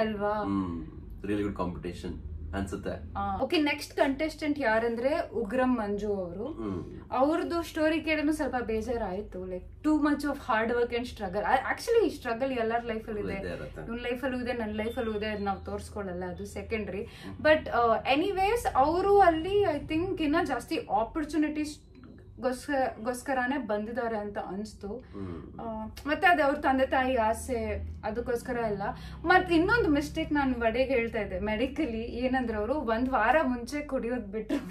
ಅಲ್ವಾ? ರಿಯಲಿ ಗುಡ್ ಕಾಂಪಿಟೇಷನ್ ಅನ್ಸುತ್ತೆ. ಓಕೆ, ನೆಕ್ಸ್ಟ್ ಕಂಟೆಸ್ಟೆಂಟ್ ಯಾರಂದ್ರೆ ಉಗ್ರಂ ಮಂಜು ಅವರು. ಅವ್ರದ್ದು ಸ್ಟೋರಿ ಕೇಳನು ಸ್ವಲ್ಪ ಬೇಜಾರಾಯ್ತು. Like too much of hard work and struggle. Actually struggle ಎಲ್ಲರ ಲೈಫಲ್ಲಿ ಇದೆ, ಇವ್ನ ಲೈಫಲ್ಲೂ ಇದೆ, ನನ್ನ ಲೈಫಲ್ಲೂ ಇದೆ. ನಾವು ತೋರಿಸ್ಕೊಳ್ಳಲ್ಲ, ಅದು ಸೆಕೆಂಡ್ರಿ. ಬಟ್ ಎನಿವೇಸ್ ಅವರು ಅಲ್ಲಿ ಐ ಥಿಂಕ್ ಇನ್ನ ಜಾಸ್ತಿ ಆಪರ್ಚುನಿಟೀಸ್ ಗೋಸ್ಕರನೇ ಬಂದಿದ್ದಾರೆ ಅಂತ ಅನ್ಸ್ತು. ಮತ್ತೆ ಅದೇ ಅವ್ರ ತಂದೆ ತಾಯಿ ಆಸೆ ಅದಕ್ಕೋಸ್ಕರ ಎಲ್ಲ. ಮತ್ತೆ ಇನ್ನೊಂದು ಮಿಸ್ಟೇಕ್ ನಾನು ಬಡೆಗೆ ಹೇಳ್ತಾ ಇದ್ದೆ ಮೆಡಿಕಲಿ, ಏನಂದ್ರೆ ಅವರು 1 ವಾರ ಮುಂಚೆ ಕುಡಿಯೋದ್ ಬಿಟ್ರು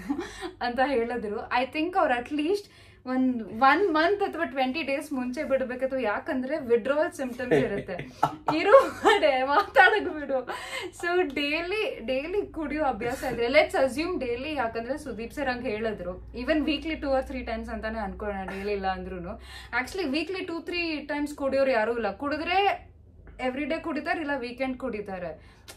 ಅಂತ ಹೇಳಿದ್ರು. ಐ ಥಿಂಕ್ ಅವ್ರು ಅಟ್ಲೀಸ್ಟ್ 1 ಮಂತ್ ಅಥವಾ 20 days ಮುಂಚೆ ಬಿಡ್ಬೇಕತ್ತು. ಯಾಕಂದ್ರೆ ವಿಡ್ರಾವಲ್ ಸಿಂಪ್ಟಮ್ಸ್ ಇರುತ್ತೆ. ಇರೋ ಮಾತಾಡಕ್ ಬಿಡು. ಸೊ ಡೈಲಿ ಕುಡಿಯೋ ಅಭ್ಯಾಸ ಇದ್ರೆ, ಲೆಟ್ಸ್ ಅಸ್ಯೂಮ್ ಡೈಲಿ. ಯಾಕಂದ್ರೆ ಸುದೀಪ್ ಸರ್ ಹಂಗೆ ಹೇಳಿದ್ರು, ಈವನ್ ವೀಕ್ಲಿ 2 or 3 times ಅಂತಾನೆ ಅನ್ಕೊಳ್ಳೋಣ, ಡೈಲಿ ಇಲ್ಲ ಅಂದ್ರೂ. ಆಕ್ಚುಲಿ ವೀಕ್ಲಿ 2-3 times ಕುಡಿಯೋರು ಯಾರು ಇಲ್ಲ. ಕುಡಿದ್ರೆ ಎವ್ರಿ ಡೇ ಕುಡಿತಾರೆ, ಇಲ್ಲ ವೀಕೆಂಡ್ ಕುಡಿತಾರೆ.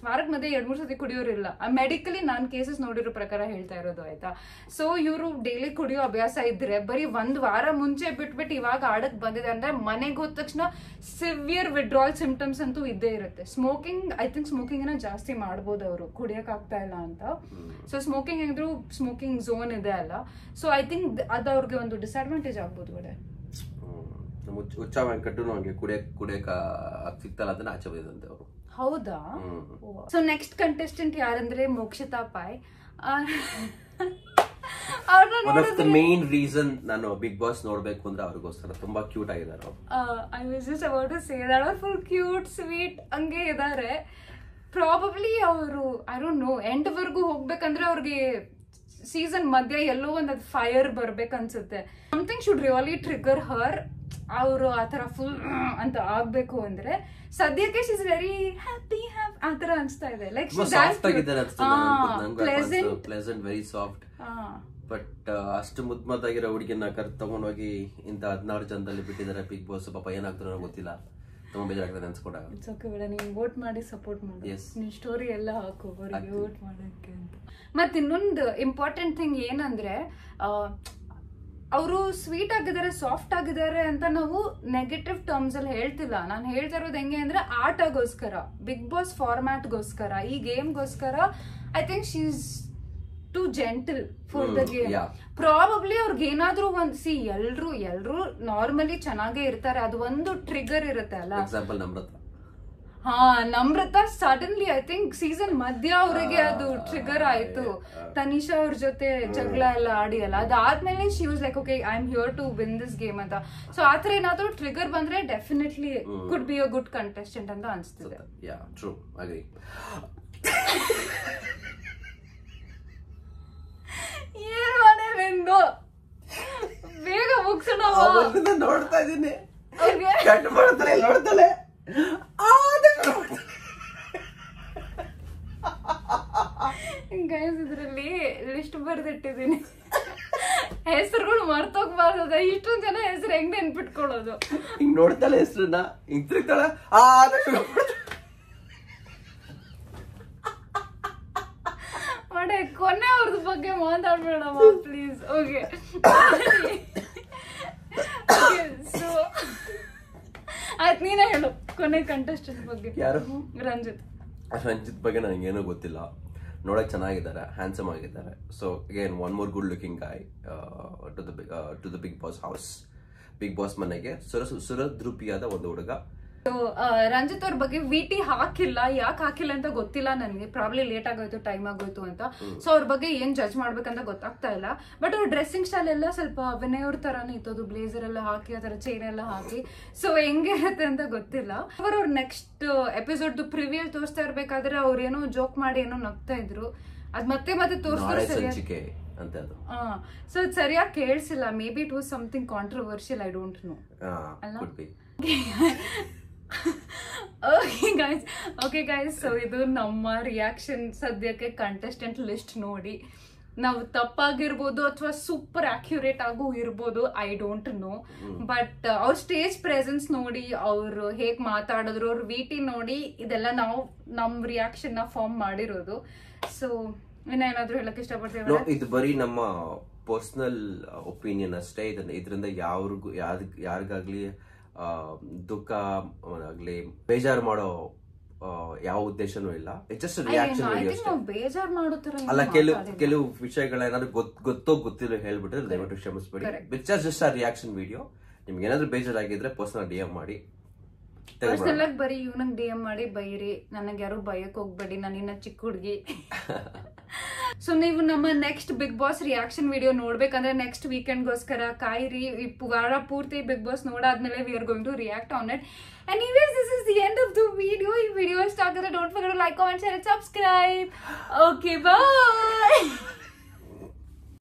ವಾರಕ್ಕೆ ಮಧ್ಯೆ 2-3 ಸತಿ ಕುಡಿಯೋರಿಲ್ಲ. ಮೆಡಿಕಲಿ ನಾನು ಕೇಸಸ್ ನೋಡಿರೋ ಪ್ರಕಾರ ಹೇಳ್ತಾ ಇರೋದು, ಆಯ್ತಾ? ಸೊ ಇವರು ಡೈಲಿ ಕುಡಿಯೋ ಅಭ್ಯಾಸ ಇದ್ರೆ ಬರೀ 1 ವಾರ ಮುಂಚೆ ಬಿಟ್ಬಿಟ್ಟು ಇವಾಗ ಆಡಕ್ ಬಂದಿದೆ ಅಂದ್ರೆ ಮನೆಗೆ ಹೋದ ತಕ್ಷಣ ಸಿವಿಯರ್ ವಿಡ್ರಾಲ್ ಸಿಂಪ್ಟಮ್ಸ್ ಅಂತೂ ಇದ್ದೇ ಇರುತ್ತೆ. ಸ್ಮೋಕಿಂಗ್, ಐ ಥಿಂಕ್ ಸ್ಮೋಕಿಂಗ್ ಜಾಸ್ತಿ ಮಾಡ್ಬೋದು ಅವರು, ಕುಡಿಯಕ್ ಆಗ್ತಾ ಇಲ್ಲ ಅಂತ. ಸೊ ಸ್ಮೋಕಿಂಗ್ ಹೆಂಗಿದ್ರು ಸ್ಮೋಕಿಂಗ್ ಝೋನ್ ಇದೆ ಅಲ್ಲ. ಸೊ ಐ ಥಿಂಕ್ ಅದು ಅವ್ರಿಗೆ ಒಂದು ಡಿಸ್ಅಡ್ವಾಂಟೇಜ್ ಆಗ್ಬೋದು ಬಿಡೆ. ಹುಚ್ಚ ಕಟ್ಟು ನಮಗೆ ಕುಡಿಯಕ ಸಿಗ್ತಲ್ಲ ಅಂತ ಆಚೆ ಬಂದಂತೆ ಅವರು. ಹೌದಾ? ಸೊ ನೆಕ್ಸ್ಟ್ ಕಂಟೆಸ್ಟೆಂಟ್ ಯಾರಂದ್ರೆ Mokshitha Pai. One of the main reason ನಾನು ಬಿಗ್ ಬಾಸ್ ನೋಡ್ಬೇಕು ಅಂದ್ರೆ ಅವ್ರಿಗೋಸ್ಕರ. ತುಂಬಾ ಕ್ಯೂಟ್ ಆಗಿದ್ದಾರೆ. I was just about to say that ಅವ್ರು ಫುಲ್ ಕ್ಯೂಟ್ ಸ್ವೀಟ್ ಹಂಗೆ ಇದಾರೆ. ಪ್ರಾಬಬ್ಲಿ ಅವರು ಐ ಡೋಂಟ್ ನೋ ಎಂಡ್ ವರ್ಗೂ ಹೋಗ್ಬೇಕಂದ್ರೆ ಅವ್ರಿಗೆ ಸೀಸನ್ ಮಧ್ಯ ಎಲ್ಲೋ ಒಂದು ಫೈರ್ ಬರ್ಬೇಕನ್ಸುತ್ತೆ. Something should really trigger her. ಅವರು ಆತರ ಫುಲ್ ಅಂತ ಆಗ್ಬೇಕು ಅಂದ್ರೆ ಸದ್ಯಕ್ಕೆ ಶಿ ಇಸ್ ವೆರಿ ಹ್ಯಾಪಿ ಆತರ ಅನ್ಸ್ತಾ ಇದೆ. Like pleasant, very soft. But ಅಷ್ಟು ಮುದ್ದಾಗಿರೋ ಹುಡುಗಿನ ತಗೊಂಡೋಗಿ ಇಂತ 16 ಜನದಲ್ಲಿ ಬಿಟ್ಟಿದ್ದಾರೆ ಬಿಗ್ ಬಾಸ್. ಪಾಪ ಏನಾಗ್ತಾರೋ ಗೊತ್ತಿಲ್ಲ, ತುಂಬಾ ಬೇಜಾರಾಗ್ತದೆ ಅನ್ಸ್ಕೊಂಡಾಗ. ನೀವು ವೋಟ್ ಮಾಡಿ ಸಪೋರ್ಟ್ ಮಾಡಿ, ನಿನ್ ಸ್ಟೋರಿ ಎಲ್ಲ ಹಾಕು ಅವರಿಗೆ ವೋಟ್ ಮಾಡಕ್ಕೆ ಅಂತ. ಮತ್ತೆ ಇನ್ನೊಂದು ಇಂಪಾರ್ಟೆಂಟ್ ಥಿಂಗ್ ಏನಂದ್ರೆ, ಅವರು ಸ್ವೀಟ್ ಆಗಿದ್ದಾರೆ, ಸಾಫ್ಟ್ ಆಗಿದ್ದಾರೆ ಅಂತ ನಾವು ನೆಗೆಟಿವ್ ಟರ್ಮ್ಸ್ ಅಲ್ಲಿ ಹೇಳ್ತಿಲ್ಲ. ನಾನು ಹೇಳ್ತಾ ಇರೋದು ಹೆಂಗೆ ಅಂದ್ರೆ ಆಟಗೋಸ್ಕರ, ಬಿಗ್ ಬಾಸ್ ಫಾರ್ಮ್ಯಾಟ್ಗೋಸ್ಕರ, ಈ ಗೇಮ್ಗೋಸ್ಕರ I think she is too gentle for the game. Probably ಅವ್ರಿಗೆ ಏನಾದ್ರೂ ಒಂದ್ ಎಲ್ರು ನಾರ್ಮಲಿ ಚೆನ್ನಾಗೇ ಇರ್ತಾರೆ, ಅದು ಒಂದು ಟ್ರಿಗರ್ ಇರುತ್ತೆ ಅಲ್ಲ. Example Namrata. Namrata suddenly I think season ಮಧ್ಯ ಅವರಿಗೆ ಅದು ಟ್ರಿಗರ್ ಆಯ್ತು. ತನಿಷಾ ಅವ್ರ ಜೊತೆ ಜಗಳ ಎಲ್ಲ ಆಡಿ ಅಲ್ಲ, ಅದಾದ್ಮೇಲೆ she was like okay I am here to win this game ಅಂತ. ಸೊ ಆತರ ಏನಾದ್ರು ಟ್ರಿಗರ್ ಬಂದ್ರೆ definitely could be a good contestant ಅಂತ ಅನ್ಸ್ತಿದೆ. ಏನ್ ಮಾಡೋದು, ಬೇಗ ಮುಗ್ಸೋಣ. ನೋಡ್ತಾ ಇದೀನಿ ಗೈಸ್, ಇದ್ರಲ್ಲಿ ಲಿಸ್ಟ್ ಬರ್ದಿಟ್ಟಿದ್ದೀನಿ. ಹೆಸರುಗಳು ಮರ್ತೋಗ್ಬಾರ್ದ, ಇಷ್ಟೊಂದ್ ಜನ ಹೆಸರು ಹೆಂಗ್ ನೆನ್ಪಿಟ್ಕೊಳ್ಳೋದು? ಹಿಂಗ್ ನೋಡ್ತಾಳೆ ಹೆಸರನ್ನ, ಹಿಂಗ್ ತಿರುಗ್ತಾಳ, ಒಡೆ ಕೊನೆ ಅವ್ರದ್ ಬಗ್ಗೆ ಮಾತಾಡ್ಬೇಡಮ್ಮ ಪ್ಲೀಸ್. ಓಕೆ, ಸೊ ಆಯ್ತು, ನೀನೇ ಹೇಳು ಕೊನೆ ಕಂಟೆಸ್ಟೆಂಟ್ ಬಗ್ಗೆ. ಯಾರು? ರಂಜಿತ್ ಬಗ್ಗೆ ನನಗೇನೂ ಗೊತ್ತಿಲ್ಲ. ನೋಡಕ್ ಚೆನ್ನಾಗಿದ್ದಾರೆ, ಹ್ಯಾಂಡ್ಸಮ್ ಆಗಿದ್ದಾರೆ. So again one more good looking guy to the Bigg Boss house. Bigg Boss ಮನೆಗೆ ಸುರದ್ರೂಪಿಯಾದ ಒಂದು ಹುಡುಗ. ರಂಜಿತ್ ಅವ್ರ ಬಗ್ಗೆ ವಿಟಿ ಹಾಕಿಲ್ಲ, ಯಾಕೆ ಹಾಕಿಲ್ಲ ಅಂತ ಗೊತ್ತಿಲ್ಲ ನನಗೆ. ಪ್ರಾಬ್ಲಿ ಲೇಟ್ ಆಗೋಯ್ತು, ಟೈಮ್ ಆಗೋಯ್ತು ಅಂತ. ಸೊ ಅವ್ರ ಬಗ್ಗೆ ಏನ್ ಜಡ್ಜ್ ಮಾಡ್ಬೇಕಂತ ಗೊತ್ತಾಗ್ತಾ ಇಲ್ಲ. ಬಟ್ ಅವ್ರ ಡ್ರೆಸ್ಸಿಂಗ್ ಸ್ಟೈಲ್ ಎಲ್ಲ ಸ್ವಲ್ಪ ವಿನಯ್ ಅವ್ರ ತರಾನೇ ಇತ್ತು. ಅದು ಬ್ಲೇಸರ್ ಎಲ್ಲ ಹಾಕಿ, ಆ ತರ ಚೈನ್ ಎಲ್ಲ ಹಾಕಿ. ಸೊ ಹೆಂಗಿರುತ್ತೆ ಅಂತ ಗೊತ್ತಿಲ್ಲ. ಅವ್ರ ನೆಕ್ಸ್ಟ್ ಎಪಿಸೋಡ್ ಪ್ರಿವ್ಯೂ ತೋರಿಸ್ತಾ ಇರ್ಬೇಕಾದ್ರೆ ಅವ್ರೇನೋ ಜೋಕ್ ಮಾಡಿ ಏನೋ ನಗ್ತಾ ಇದ್ರು. ಅದ್ ಮತ್ತೆ ಮತ್ತೆ ತೋರಿಸ್ತಾರೆ. ಸೊ ಅದ್ ಸರಿಯಾಗಿ ಕೇಳಿಸಿಲ್ಲ. Maybe it was something controversial, I don't know. Okay guys, so ಇದು ನಮ್ಮ ರಿಯಾಕ್ಷನ್. ಸದ್ಯಕ್ಕೆ ಕಂಟೆಸ್ಟೆಂಟ್ ಲಿಸ್ಟ್ ನೋಡಿ, ನಾವು ತಪ್ಪಾಗಿರ್ಬೋದು ಅಥವಾ ಸೂಪರ್ ಅಕ್ಯುರೇಟ್ ಆಗು ಇರ್ಬೋದು, ಐ ಡೋಂಟ್ ನೋ. ಬಟ್ ಅವ್ರ ಸ್ಟೇಜ್ ಪ್ರೆಸೆನ್ಸ್ ನೋಡಿ, ಅವ್ರು ಹೇಗ್ ಮಾತಾಡಿದ್ರು, ಅವ್ರ ವಿಟಿ ನೋಡಿ, ಇದೆಲ್ಲ ನಾವು ನಮ್ ರಿಯಾಕ್ಷನ್ ನ ಫಾರ್ಮ್ ಮಾಡಿರೋದು. ಸೊ ಏನಾದ್ರು ಹೇಳಕ್ ಇಷ್ಟಪಡ್ತೀವಿ? ಇದು ಬರೀ ನಮ್ಮ ಪರ್ಸನಲ್ ಒಪಿನಿಯನ್ ಅಷ್ಟೇ. ಇದರಿಂದ ಯಾರಿಗಾಗ್ಲಿ ದುಃಖ ಆಗ್ಲಿ ಬೇಜಾರು ಮಾಡೋ ಯಾವ ಉದ್ದೇಶನೂ ಇಲ್ಲ. ಇಟ್ಸ್ ಜಸ್ಟ್ ರಿಯಾಕ್ಷನ್ ವಿಡಿಯೋ ಅಷ್ಟೇ. ಅಲ್ಲ, ಕೆಲವು ವಿಷಯಗಳೇನಾದ್ರು ಗೊತ್ತಿಲ್ಲ ಹೇಳ್ಬಿಟ್ರೆ ದಯವಿಟ್ಟು ಕ್ಷಮಿಸ್ಬೇಡಿ. ಇಟ್ಸ್ ಜಸ್ಟ್ ಆ ರಿಯಾಕ್ಷನ್ ವಿಡಿಯೋ. ನಿಮ್ಗೆ ಏನಾದ್ರು ಬೇಜಾರಾಗಿದ್ರೆ ಪರ್ಸನಲ್ DM ಮಾಡಿ. ಪರ್ಸನಲ್ ಆಗಿ ಬರೀ ಇವ್ನಂಗ್ DM ಮಾಡಿ ಬೈರಿ, ನನಗೆ ಯಾರು ಬಯಕ್ ಹೋಗ್ಬೇಡಿ, ನಾನಿನ್ನ ಚಿಕ್ಕ ಹುಡುಗಿ. ಸೊ ನೀವು ನಮ್ಮ next Bigg Boss reaction video ನೋಡ್ಬೇಕಂದ್ರೆ ನೆಕ್ಸ್ಟ್ ವೀಕೆಂಡ್ಗೋಸ್ಕರ ಕಾಯಿರಿ. ವಾರ ಪೂರ್ತಿ ಬಿಗ್ ಬಾಸ್ ನೋಡಾದ್ಮೇಲೆ we are going to react on it. Anyways, this is the end of the video. If video is started, don't forget to like, comment, share and subscribe. Okay, bye.